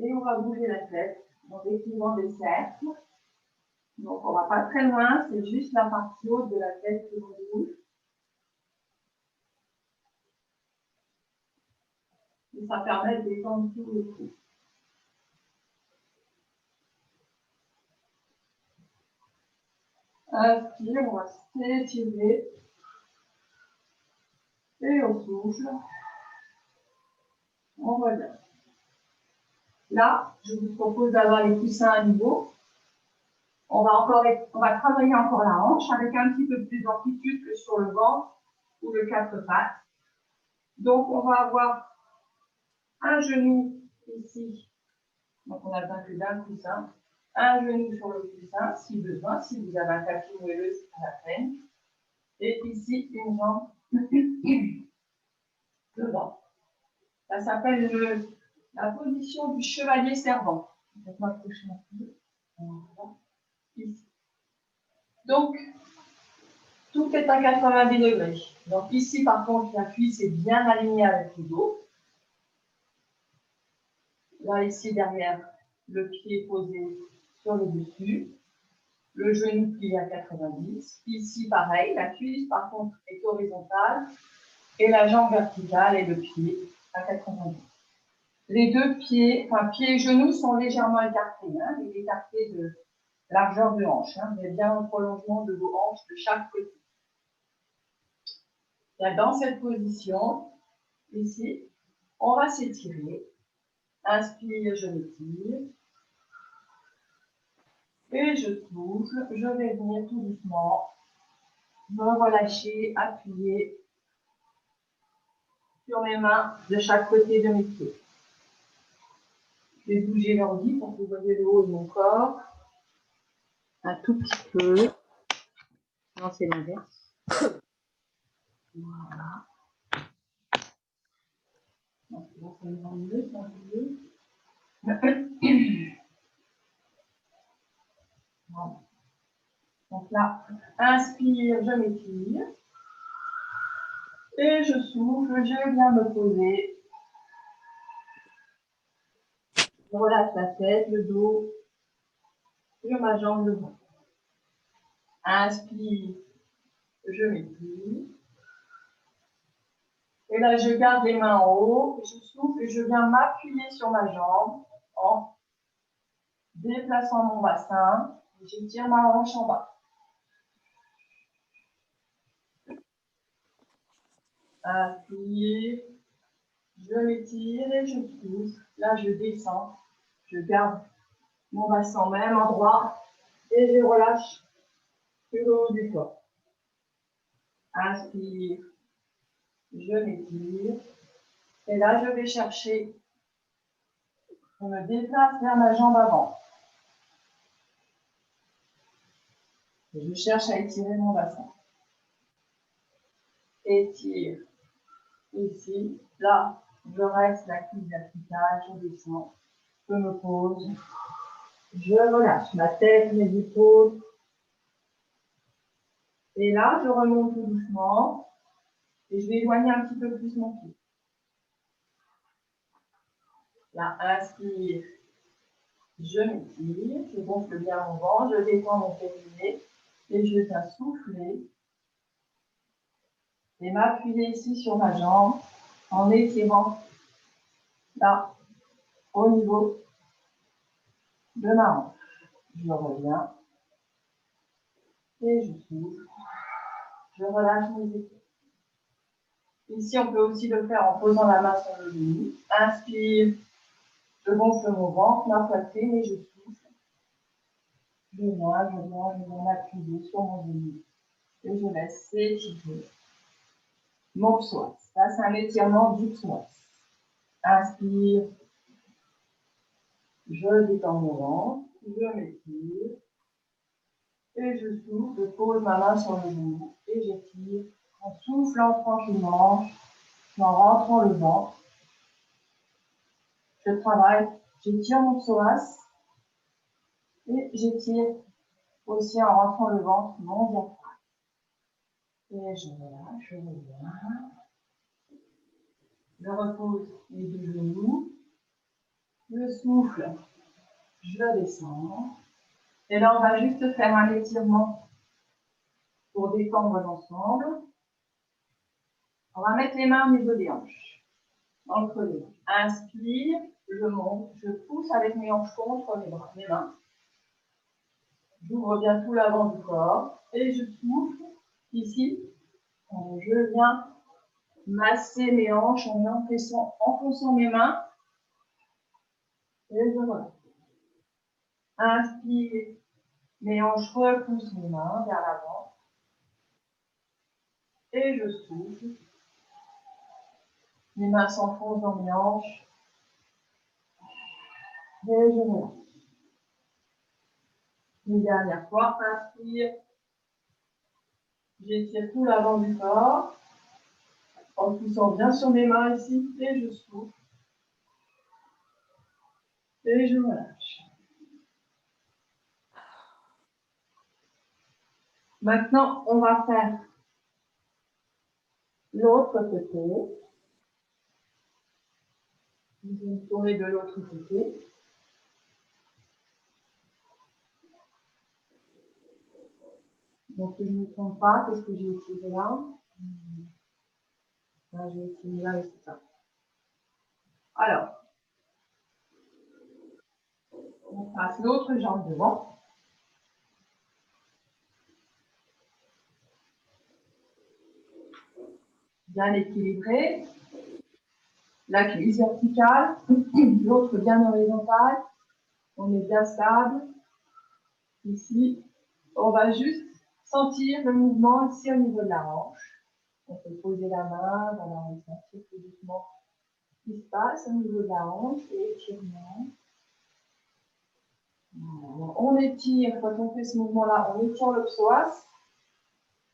Et on va bouger la tête en décrivant des cercles. Donc on ne va pas très loin, c'est juste la partie haute de la tête que l'on bouge. Et ça permet de détendre tout le cou. Inspire, on va s'étirer. Et on souffle. On revient. Là, je vous propose d'avoir les coussins à nouveau. On va travailler encore la hanche avec un petit peu plus d'amplitude que sur le ventre ou le quatre pattes. Donc, on va avoir un genou ici. Donc, on a besoin que d'un coussin. Un genou sur le coussin, si besoin. Si vous avez un tapis moelleux, c'est pas la peine. Et ici, une jambe devant. Ça s'appelle la position du chevalier servant. Je vais m'approcher un peu. Voilà. Ici. Donc, Tout est à 90 degrés. Donc ici, par contre, la cuisse est bien alignée avec le dos. Là, ici, derrière, le pied posé sur le dessus. Le genou plié à 90. Ici, pareil, la cuisse, par contre, est horizontale. Et la jambe verticale et le pied à 90. Les deux pieds, enfin pieds et genoux sont légèrement écartés, hein, écartés de largeur de hanche. Hein, vous avez bien un prolongement de vos hanches de chaque côté. Là, dans cette position, ici, on va s'étirer. Inspire, je m'étire. Et je souffle. Je vais venir tout doucement me relâcher, appuyer sur mes mains de chaque côté de mes pieds. Je vais bouger l'ordi pour que vous voyez le haut de mon corps. Un tout petit peu. Non, c'est l'inverse. Voilà. Donc là, ça ira mieux, ça ira mieux. Voilà. Donc là, inspire, je m'étire. Et je souffle, je viens me poser. Je relâche la tête, le dos, sur ma jambe, le ventre. Inspire, je m'étire. Et là, je garde les mains en haut. Je souffle et je viens m'appuyer sur ma jambe en déplaçant mon bassin. J'étire ma hanche en bas. Inspire, je m'étire et je souffle. Là, je descends. Je garde mon bassin même endroit et je relâche sur le haut du corps. Inspire, je m'étire. Et là, je vais chercher, je me déplace vers ma jambe avant. Et je cherche à étirer mon bassin. Étire. Ici, là, je reste la cuisse verticale, je descends, je me pose, je relâche ma tête, mes épaules. Et là, je remonte tout doucement et je vais éloigner un petit peu plus mon pied. Là, inspire, je m'étire, je gonfle bien mon ventre, je détends mon périnée et je viens souffler et m'appuyer ici sur ma jambe en étirant là, au niveau de ma hanche. Je reviens et je souffle. Je relâche mes épaules. Ici, on peut aussi le faire en posant la main sur le genou. Inspire, je gonfle mon ventre, ma poitrine et je souffle. Je viens m'appuyer sur mon genou. Et je laisse s'étirer mon psoas. Ça, c'est un étirement du psoas. Inspire, je détends mon ventre, je m'étire. Et je souffle, je pose ma main sur le genou et j'étire en soufflant tranquillement, en rentrant le ventre. Je travaille, j'étire mon psoas et j'étire aussi en rentrant le ventre, mon diaphragme. Et je relâche, je reviens. Je repose les deux genoux. Je souffle, je descends. Et là, on va juste faire un étirement pour détendre l'ensemble. On va mettre les mains au niveau des hanches, entre les hanches. Inspire, je monte, je pousse avec mes hanches contre mes mains. J'ouvre bien tout l'avant du corps et je souffle ici. Je viens masser mes hanches en enfonçant mes mains et je relâche. Inspire, mes hanches repoussent mes mains vers l'avant et je souffle. Mes mains s'enfoncent dans mes hanches et je relâche. Une dernière fois, inspire. J'étire tout l'avant du corps en poussant bien sur mes mains ici et je souffle. Et je relâche. Maintenant, on va faire l'autre côté. Je vais me tourner de l'autre côté. Donc, je ne me trompe pas. Qu'est-ce que j'ai utilisé là? Là, j'ai utilisé là et c'est ça. Alors, on passe l'autre jambe devant. Bien équilibré. La cuisse verticale, l'autre bien horizontale. On est bien stable. Ici, on va juste sentir le mouvement ici au niveau de la hanche. On peut poser la main, voilà, on sentir tout doucement ce qui se passe au niveau de la hanche et étirement. Voilà. On étire, quand on fait ce mouvement-là, on étire le psoas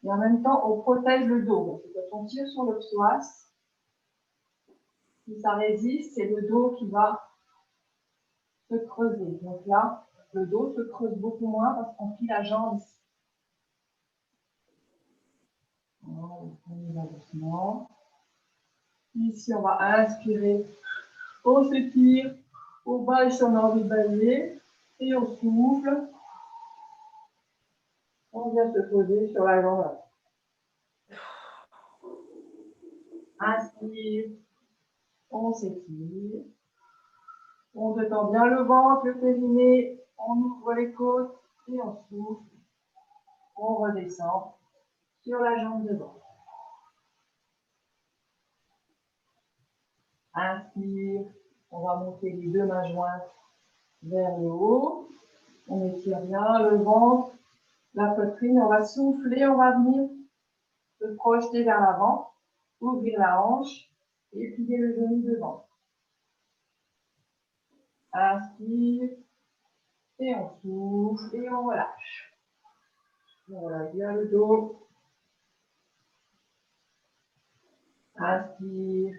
et en même temps, on protège le dos. Parce que quand on tire sur le psoas, si ça résiste, c'est le dos qui va se creuser. Donc là, le dos se creuse beaucoup moins parce qu'on plie la jambe ici. Voilà, on y va doucement. Ici, on va inspirer. On s'étire. On bâche si on a envie de bailler. Et on souffle. On vient se poser sur la jambe. Inspire. On s'étire. On détend bien le ventre, le périnée. On ouvre les côtes et on souffle. On redescend sur la jambe devant. Inspire. On va monter les deux mains jointes vers le haut. On étire bien le ventre, la poitrine. On va souffler. On va venir se projeter vers l'avant. Ouvrir la hanche et plier le genou devant. Inspire. Et on souffle et on relâche. On relâche bien le dos. Inspire.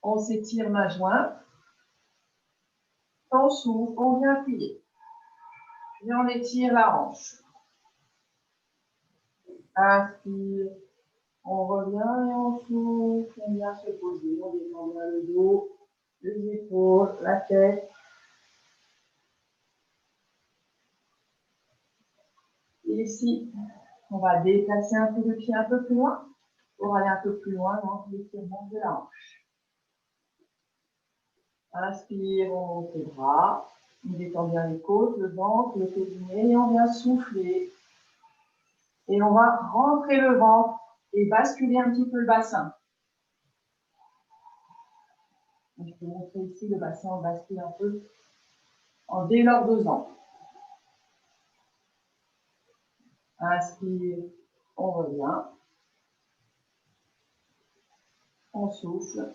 On s'étire main jointe. On souffle, on vient plier. Et on étire la hanche. Inspire. On revient et on souffle. On vient se poser. On détend bien le dos, les épaules, la tête. Et ici, on va déplacer un peu le pied un peu plus loin pour aller un peu plus loin dans l'étirement de la hanche. Inspire, on monte les bras, on détend bien les côtes, le ventre, le périnée et on vient souffler. Et on va rentrer le ventre et basculer un petit peu le bassin. Je peux montrer ici le bassin, on bascule un peu en délordosant. Inspire, on revient. On souffle.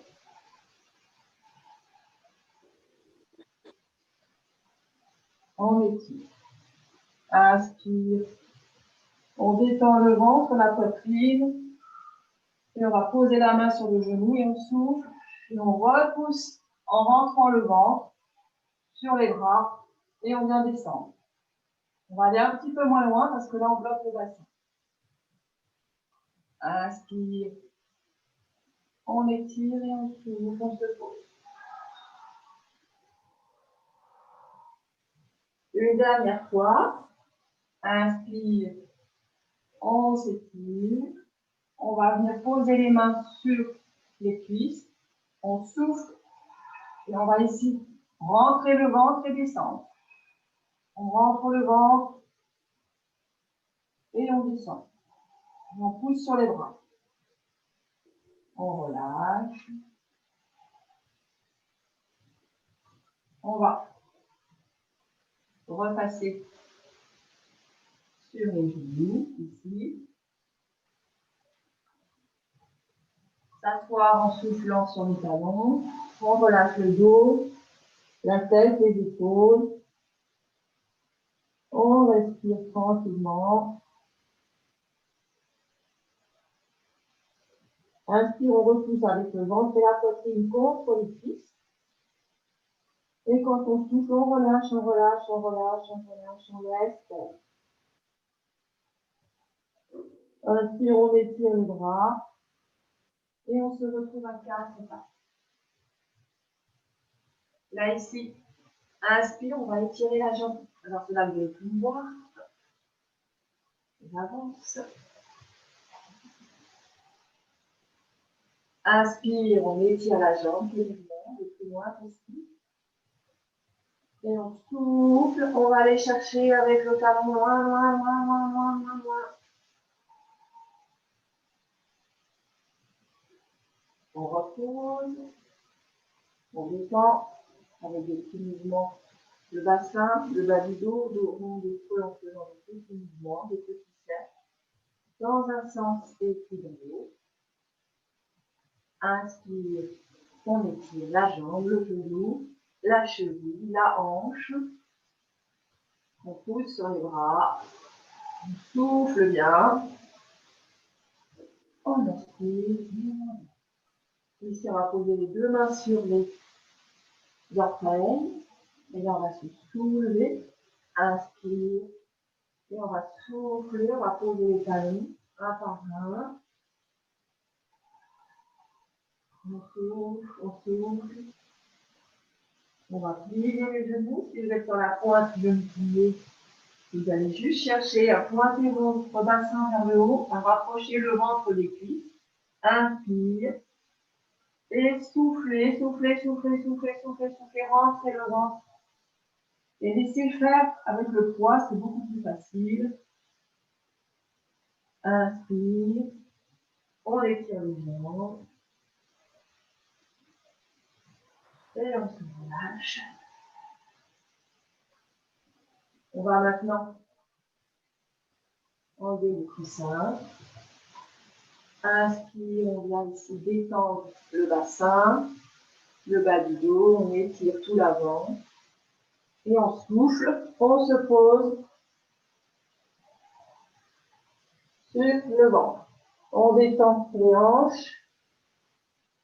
On étire. Inspire. On détend le ventre, la poitrine. Et on va poser la main sur le genou et on souffle. Et on repousse en rentrant le ventre sur les bras et on vient descendre. On va aller un petit peu moins loin parce que là on bloque le bassin. Inspire. On étire et on souffle, on se pose. Une dernière fois. Inspire. On s'étire. On va venir poser les mains sur les cuisses. On souffle et on va ici rentrer le ventre et descendre. On rentre le ventre et on descend. On pousse sur les bras. On relâche. On va repasser sur les genoux, ici. S'asseoir en soufflant sur les talons. On relâche le dos, la tête, les épaules. On respire tranquillement. Inspire, on repousse avec le ventre et la poitrine contre les cuisses. Et quand on souffle, on relâche, on relâche, on relâche, on relâche, on reste. Inspire, on étire les bras. Et on se retrouve à 4 pas. Là, ici, inspire, on va étirer la jambe. Alors, cela, vous allez tout voir. J'avance. Inspire, on étire la jambe, le plus loin possible. Et on souffle, on va aller chercher avec le talon loin. On repose, on descend avec des petits mouvements. Le bassin, le bas du dos, le rond des épaules en faisant des petits mouvements, des petits cercles, dans un sens et puis dans l'autre. Inspire, on étire la jambe, le genou, la cheville, la hanche. On pousse sur les bras, on souffle bien. On inspire. Ici, on va poser les deux mains sur les orteils. Et là, on va se soulever. Inspire. Et on va souffler, on va poser les talons un par un. On souffle. On va plier les genoux. Si vous êtes sur la pointe du genou plié, vous allez juste chercher à pointer votre bassin vers le haut, à rapprocher le ventre des cuisses. Inspire. Et soufflez, rentrez le ventre. Et laissez faire avec le poids, c'est beaucoup plus facile. Inspire. On étire les jambes. Et on se relâche. On va maintenant enlever le coussin. Inspire, on vient ici détendre le bassin, le bas du dos, on étire tout l'avant. Et on souffle, on se pose sur le ventre. On détend les hanches,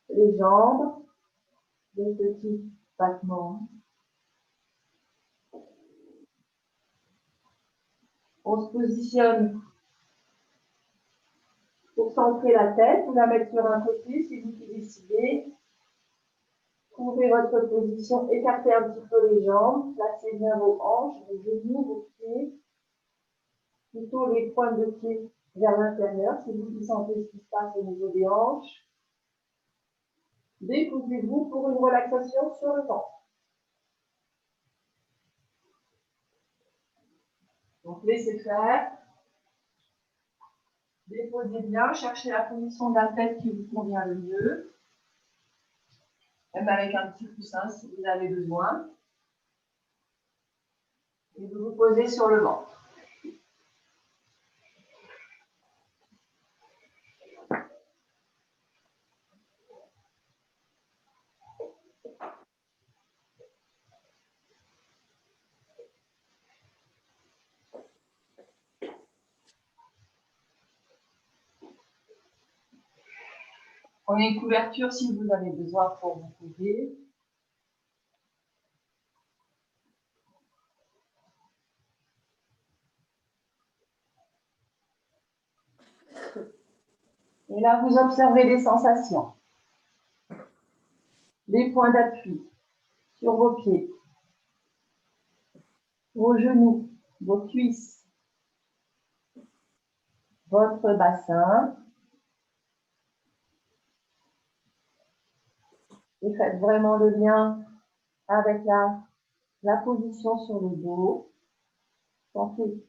les jambes, des petits battements. On se positionne pour centrer la tête, vous la mettre sur un côté si vous décidez. Trouvez votre position, écartez un petit peu les jambes, placez bien vos hanches, vos genoux, vos pieds, plutôt les pointes de pied vers l'intérieur, c'est vous qui sentez ce qui se passe au niveau des hanches. Déposez-vous pour une relaxation sur le ventre. Donc laissez faire. Déposez bien, cherchez la position de la tête qui vous convient le mieux. Même avec un petit coussin si vous avez besoin. Et vous vous posez sur le ventre. Prenez une couverture si vous avez besoin pour vous poser. Et là, vous observez les sensations. Les points d'appui sur vos pieds, vos genoux, vos cuisses, votre bassin. Et faites vraiment le lien avec la position sur le dos. Sentez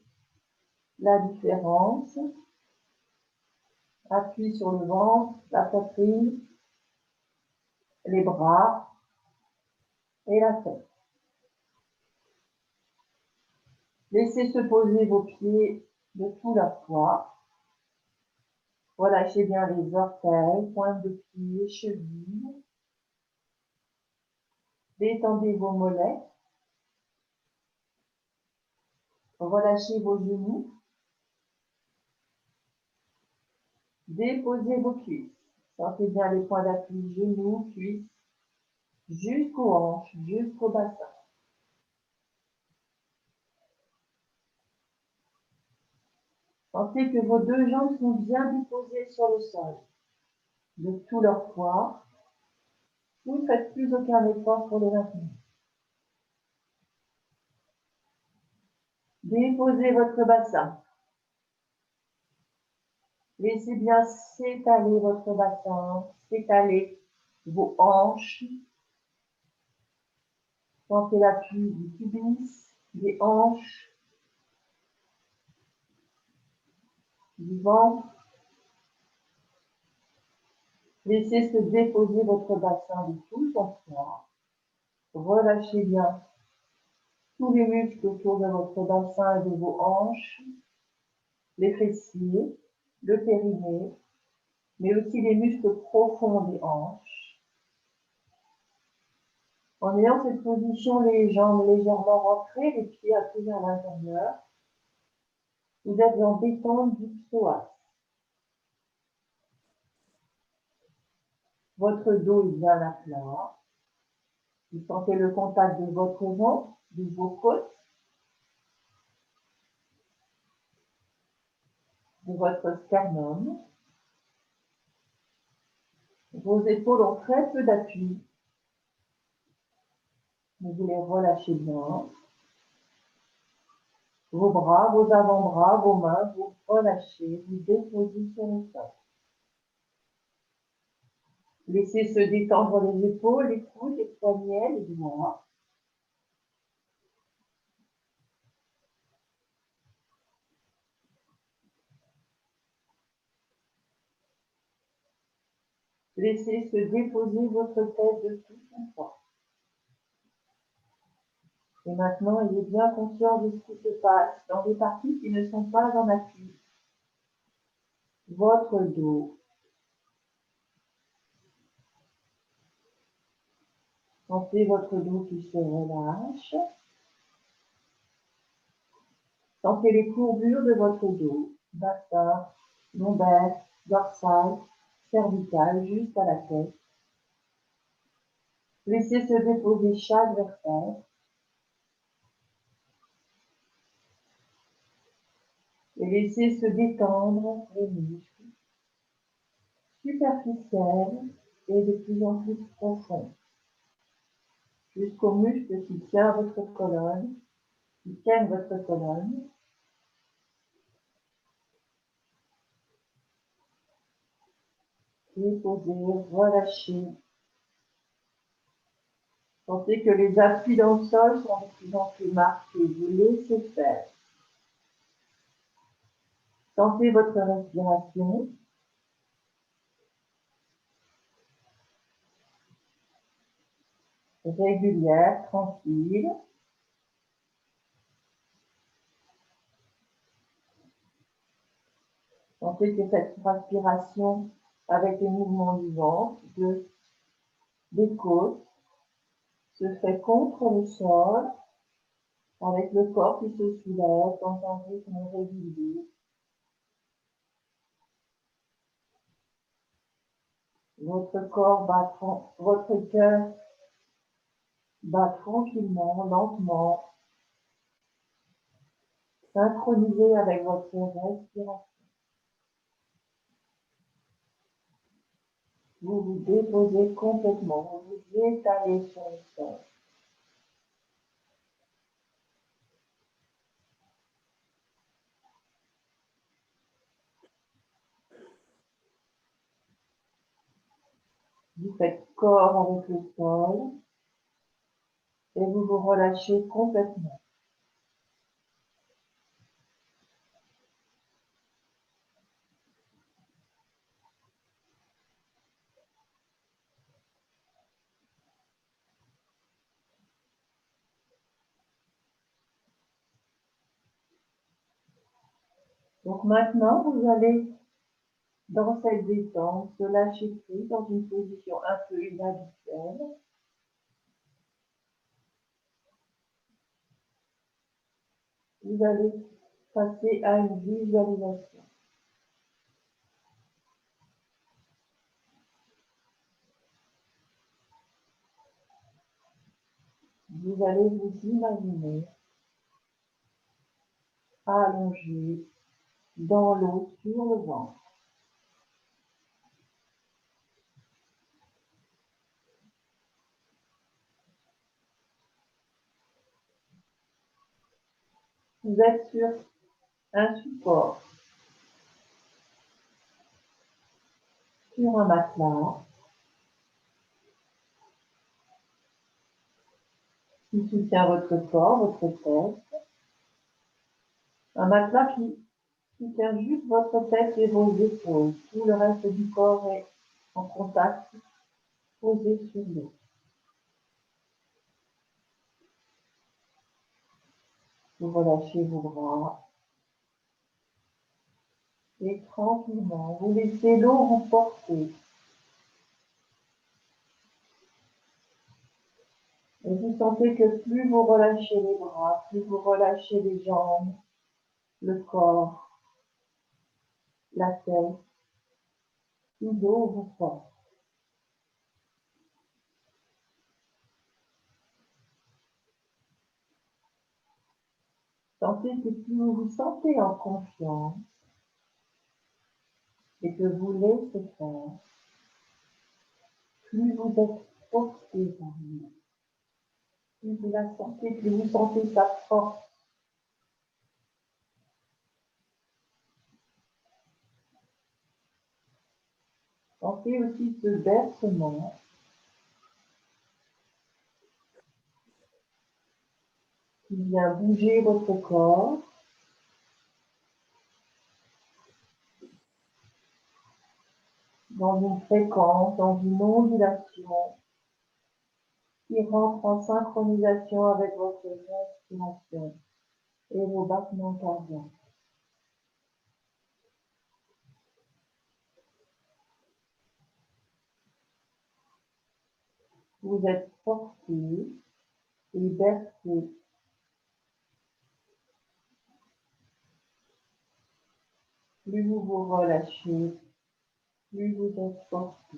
la différence. Appui sur le ventre, la poitrine, les bras et la tête. Laissez se poser vos pieds de tout leur poids. Relâchez bien les orteils, pointe de pied, chevilles. Détendez vos mollets. Relâchez vos genoux. Déposez vos cuisses. Sentez bien les points d'appui, genoux, cuisses, jusqu'aux hanches, jusqu'au bassin. Sentez que vos deux jambes sont bien déposées sur le sol, de tout leur poids. Vous ne faites plus aucun effort pour les maintenir. Déposez votre bassin. Laissez bien s'étaler votre bassin, s'étaler vos hanches. Sentez l'appui du pubis, des hanches, du ventre. Laissez se déposer votre bassin de tout son poids. Relâchez bien tous les muscles autour de votre bassin et de vos hanches, les fessiers, le périnée, mais aussi les muscles profonds des hanches. En ayant cette position, les jambes légèrement rentrées, les pieds appuyés à l'intérieur, vous êtes en détente du psoas. Votre dos est bien à plat. Vous sentez le contact de votre ventre, de vos côtes, de votre sternum. Vos épaules ont très peu d'appui. Vous les relâchez bien. Vos bras, vos avant-bras, vos mains, vous relâchez, vous déposez sur le sol. Laissez se détendre les épaules, les coudes, les poignets, les doigts. Laissez se déposer votre tête de tout son poids. Et maintenant, il est bien conscient de ce qui se passe dans les parties qui ne sont pas en appui. Votre dos. Sentez votre dos qui se relâche. Sentez les courbures de votre dos, bassin, lombaire, dorsal, cervical, jusqu'à la tête. Laissez se déposer chaque vertèbre. Et laissez se détendre les muscles superficiels et de plus en plus profonds, jusqu'aux muscles qui tiennent votre colonne, Déposez, relâchez. Sentez que les appuis dans le sol sont de plus en plus marqués. Vous laissez faire. Sentez votre respiration. Régulière, tranquille. Sentez que cette respiration, avec les mouvements du ventre, des côtes, se fait contre le sol, avec le corps qui se soulève dans un rythme régulier. Votre cœur bat tranquillement, lentement, synchronisé avec votre respiration. Vous vous déposez complètement, vous vous étalez sur le sol. Vous faites corps avec le sol et vous vous relâchez complètement. Donc maintenant, vous allez, dans cette détente, se lâcher prise dans une position un peu inhabituelle. Vous allez passer à une visualisation. Vous allez vous imaginer allongé dans l'eau sur le ventre. Vous êtes sur un support, sur un matelas qui soutient votre corps, votre tête. Un matelas qui soutient juste votre tête et vos épaules. Tout le reste du corps est en contact, posé sur l'eau. Vous relâchez vos bras. Et tranquillement, vous laissez l'eau vous porter. Et vous sentez que plus vous relâchez les bras, plus vous relâchez les jambes, le corps, la tête, plus l'eau vous porte. Sentez que plus vous vous sentez en confiance et que vous laissez faire, plus vous êtes porté par lui. Plus vous la sentez, plus vous sentez sa force. Sentez aussi ce bercement qui vient bouger votre corps. Dans une fréquence, dans une ondulation qui rentre en synchronisation avec votre respiration et vos battements cardiaques. Vous êtes porté et bercé. Plus vous vous relâchez, plus vous êtes porté.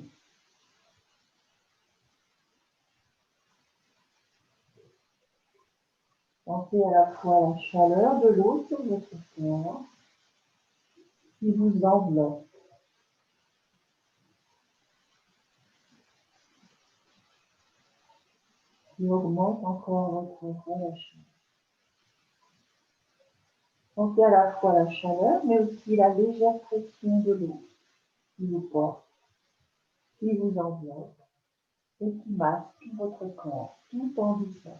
Sentez à la fois la chaleur de l'eau sur votre corps qui vous enveloppe. Qui augmente encore votre relâchement. Sentez à la fois la chaleur, mais aussi la légère pression de l'eau qui vous porte, qui vous enveloppe et qui masque votre corps tout en douceur.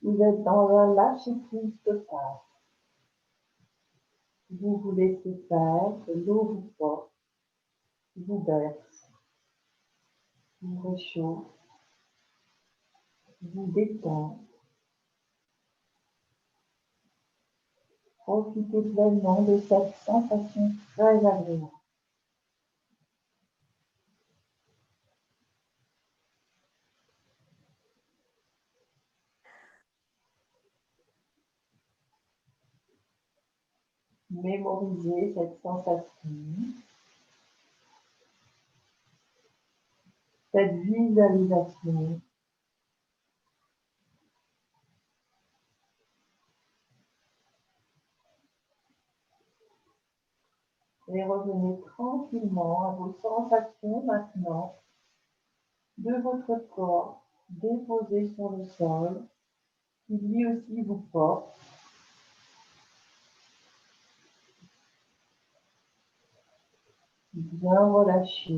Vous êtes dans un lâcher-prise total. Vous vous laissez faire, que l'eau vous porte, vous berce, vous réchauffe, vous détend. Profitez pleinement de cette sensation très agréable. Mémorisez cette sensation, cette visualisation. Et revenez tranquillement à vos sensations maintenant de votre corps déposé sur le sol, qui lui aussi vous porte. Bien relâché.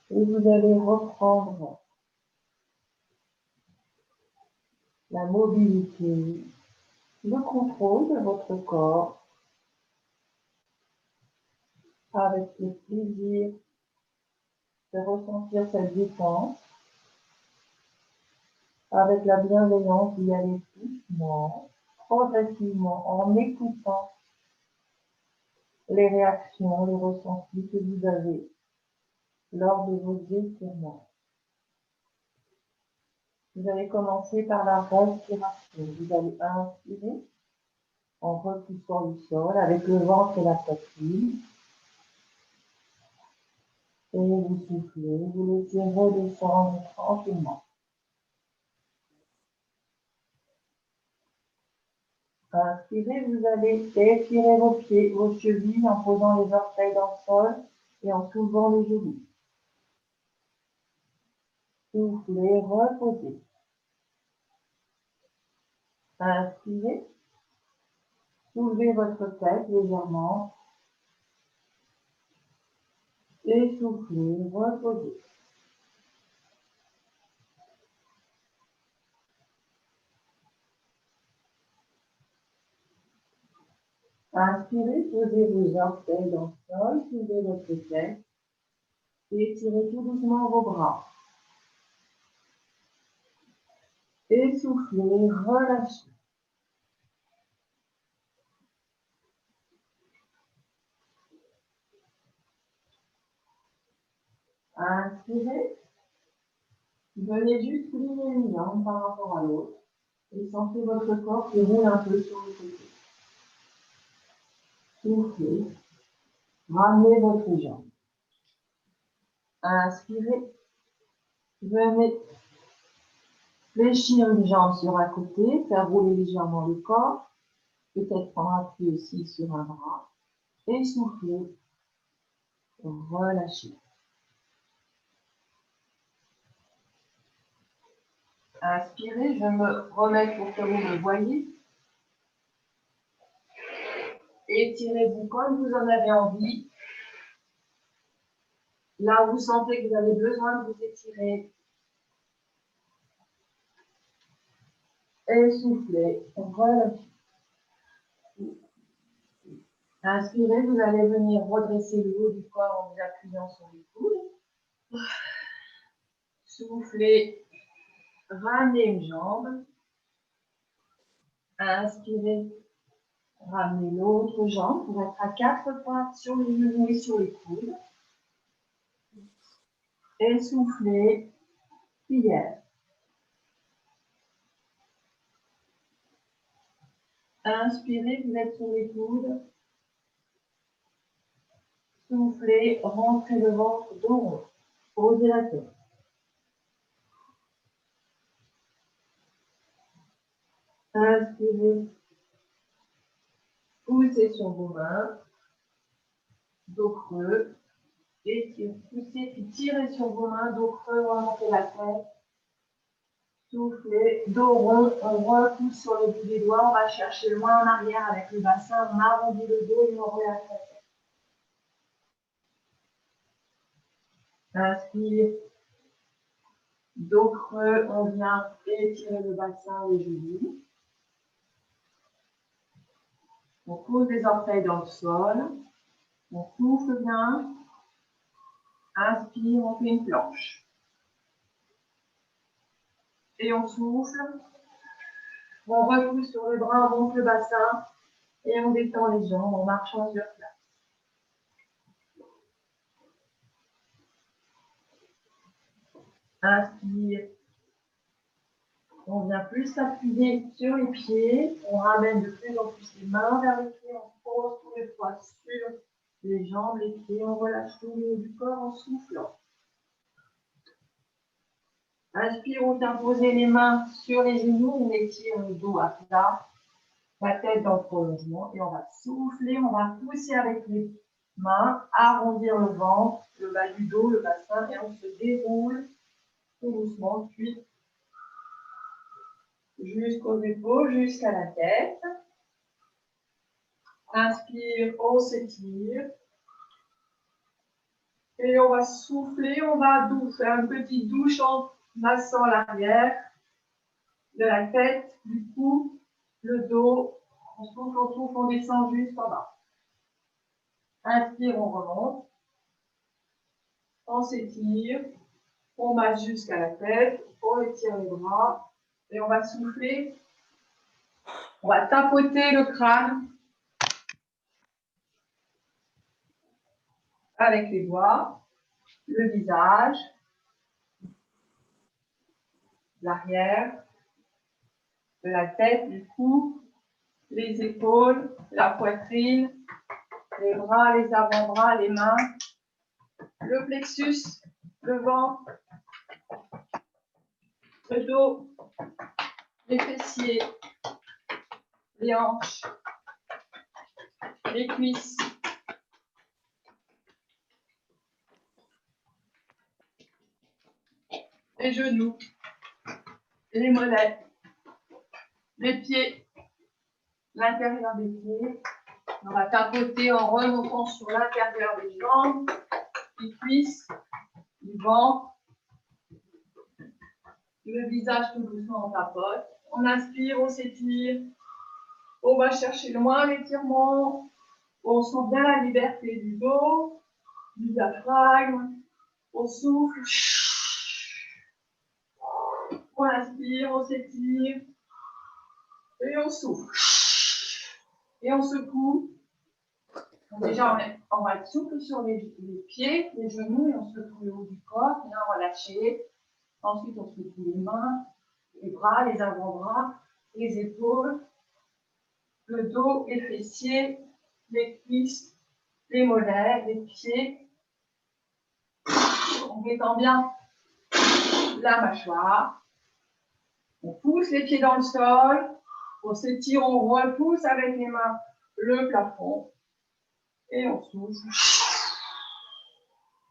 Et vous allez reprendre la mobilité, le contrôle de votre corps avec le plaisir de ressentir cette détente, avec la bienveillance d'y aller doucement, progressivement, en écoutant les réactions, les ressentis que vous avez lors de vos étirements. Vous allez commencer par la respiration. Vous allez inspirer en repoussant le sol avec le ventre et la poitrine. Et vous soufflez, vous laissez redescendre tranquillement. Inspirez, vous allez étirer vos pieds, vos chevilles en posant les orteils dans le sol et en soulevant les genoux. Soufflez, reposez. Inspirez, soulevez votre tête légèrement et soufflez, reposez. Inspirez, posez vos orteils dans le sol, soulevez votre tête et étirez tout doucement vos bras. Et soufflez, relâchez. Inspirez, venez juste plier une jambe par rapport à l'autre et sentez votre corps qui roule un peu sur le côté. Soufflez, ramenez votre jambe. Inspirez, venez fléchir une jambe sur un côté, faire rouler légèrement le corps, peut-être prendre appui aussi sur un bras, et soufflez, relâchez. Inspirez, je me remets pour que vous me voyez. Étirez-vous comme vous en avez envie. Là où vous sentez que vous avez besoin de vous étirer. Et soufflez, relâchez. Inspirez, vous allez venir redresser le haut du corps en vous appuyant sur les coudes. Soufflez, ramenez une jambe. Inspirez, ramenez l'autre jambe pour être à 4 pattes sur les genoux et sur les coudes. Et soufflez, prière. Inspirez, vous êtes sur les coudes. Soufflez, rentrez le ventre dos rond. Posez la tête. Inspirez, poussez sur vos mains, dos creux. Et poussez, puis tirez sur vos mains, dos creux, remontez la tête. Soufflez, dos rond, on repousse sur le bout des doigts, on va chercher loin en arrière avec le bassin, on arrondit le dos et on relâche la tête. Inspire, dos creux, on vient étirer le bassin, les genoux. On pose les orteils dans le sol, on souffle bien. Inspire, on fait une planche. Et on souffle. On repousse sur les bras, on monte le bassin et on détend les jambes en marchant sur place. Inspire. On vient plus s'appuyer sur les pieds. On ramène de plus en plus les mains vers les pieds. On pose tous les poids sur les jambes, les pieds. On relâche tout le haut du corps en soufflant. Inspire, on vient poser les mains sur les genoux. On étire le dos à plat. La tête dans le prolongement et on va souffler, on va pousser avec les mains, arrondir le ventre, le bas du dos, le bassin et on se déroule tout doucement, puis jusqu'aux épaules, jusqu'à la tête. Inspire, on s'étire. Et on va souffler, on va faire une petite douche en massant l'arrière de la tête, du cou, le dos. On souffle, on descend jusqu'en bas. Inspire, on remonte. On s'étire. On masse jusqu'à la tête. On étire les bras. Et on va souffler. On va tapoter le crâne avec les doigts, le visage, l'arrière, la tête, du cou, les épaules, la poitrine, les bras, les avant-bras, les mains. le plexus, le ventre, le dos, les fessiers, les hanches, les cuisses, les genoux, les mollets, les pieds, l'intérieur des pieds. On va tapoter en remontant sur l'intérieur des jambes, les cuisses, du ventre, le visage tout doucement on tapote. On inspire, on s'étire, on va chercher loin l'étirement, on sent bien la liberté du dos, du diaphragme, on souffle, on inspire, on s'étire, et on souffle, et on secoue. Donc déjà, on va être souple sur les pieds, les genoux, et on secoue le haut du corps, et là on va lâcher. Ensuite, on secoue les mains, les bras, les avant-bras, les épaules, le dos, les fessiers, les cuisses, les mollets, les pieds. On détend bien la mâchoire. On pousse les pieds dans le sol. On s'étire, on repousse avec les mains le plafond. Et on souffle.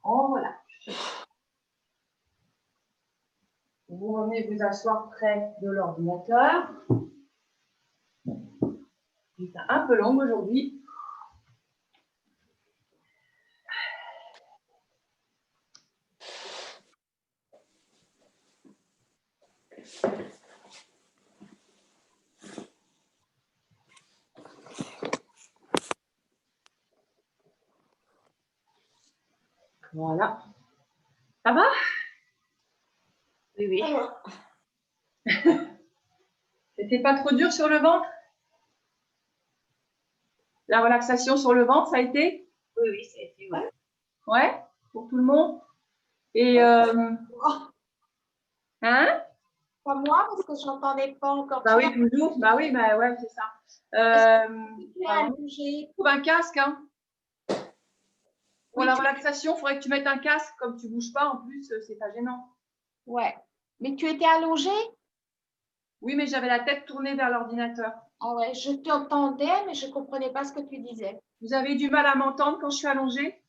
On relâche. Vous revenez vous asseoir près de l'ordinateur. C'est un peu long aujourd'hui. Voilà. Ça va? Oui, oui. C'était pas trop dur sur le ventre? La relaxation sur le ventre, ça a été? Oui, oui, ça a été, ouais. Ouais, pour tout le monde. Et hein? Pas moi, parce que je n'entendais pas encore. Bah oui, toujours. Bah oui, bah ouais, c'est ça. Trouve un casque, hein. Pour la relaxation, il faudrait que tu mettes un casque, comme tu bouges pas, en plus, c'est pas gênant. Ouais. Mais tu étais allongée? Oui, mais j'avais la tête tournée vers l'ordinateur. Ah ouais, je t'entendais, mais je ne comprenais pas ce que tu disais. Vous avez du mal à m'entendre quand je suis allongée?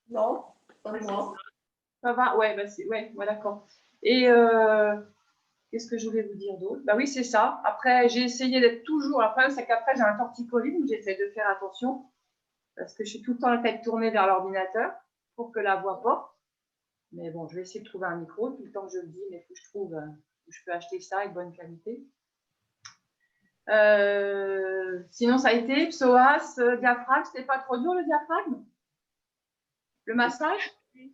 Non, pas moi. Ça va? Ouais, bah c'est, ouais, d'accord. Et qu'est-ce que je voulais vous dire d'autre? Bah oui, c'est ça. Après, j'ai essayé d'être toujours. Après, c'est qu'après, j'ai un torticolis, donc j'essaie de faire attention. Parce que je suis tout le temps la tête tournée vers l'ordinateur pour que la voix porte. Mais bon, je vais essayer de trouver un micro. Tout le temps que je le dis, mais il faut que je trouve où je peux acheter ça et de bonne qualité. Sinon, ça a été psoas, diaphragme. C'était pas trop dur le diaphragme? Le massage? Il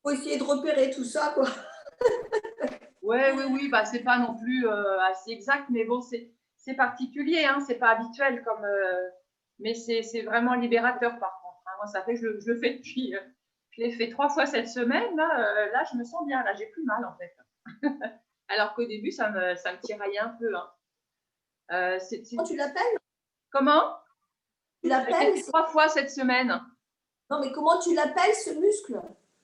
faut essayer de repérer tout ça, quoi. Oui. Bah, c'est pas non plus assez exact, mais bon, c'est particulier, hein, c'est pas habituel comme. Mais c'est vraiment libérateur par contre. Hein. Moi, ça fait que je le fais depuis. Je l'ai fait 3 fois cette semaine. Là, je me sens bien. Là, j'ai plus mal en fait. Alors qu'au début, ça me tiraillait un peu. Hein. Comment tu l'appelles? Comment? Tu l'appelles? 3 fois cette semaine. Non, mais comment tu l'appelles ce muscle?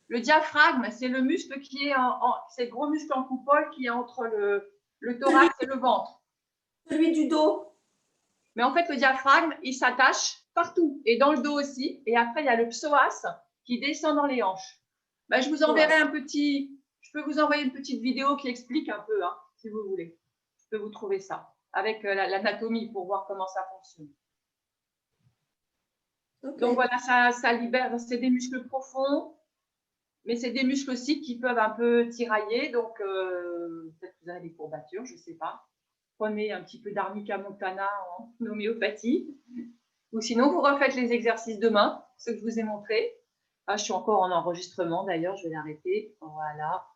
Le diaphragme, c'est le muscle qui est c'est le gros muscle en coupole qui est entre le thorax et le ventre. Celui du dos. Mais en fait, le diaphragme, il s'attache partout et dans le dos aussi. Et après, il y a le psoas qui descend dans les hanches. Ben, je vous enverrai je peux vous envoyer une petite vidéo qui explique un peu, hein, si vous voulez. Je peux vous trouver ça avec l'anatomie pour voir comment ça fonctionne. Okay. Donc voilà, ça libère, c'est des muscles profonds, mais c'est des muscles aussi qui peuvent un peu tirailler. Donc peut-être que vous avez des courbatures, je ne sais pas. Prenez un petit peu d'arnica montana en homéopathie. Ou sinon, vous refaites les exercices demain, ceux que je vous ai montrés. Ah, je suis encore en enregistrement, d'ailleurs, je vais l'arrêter. Voilà.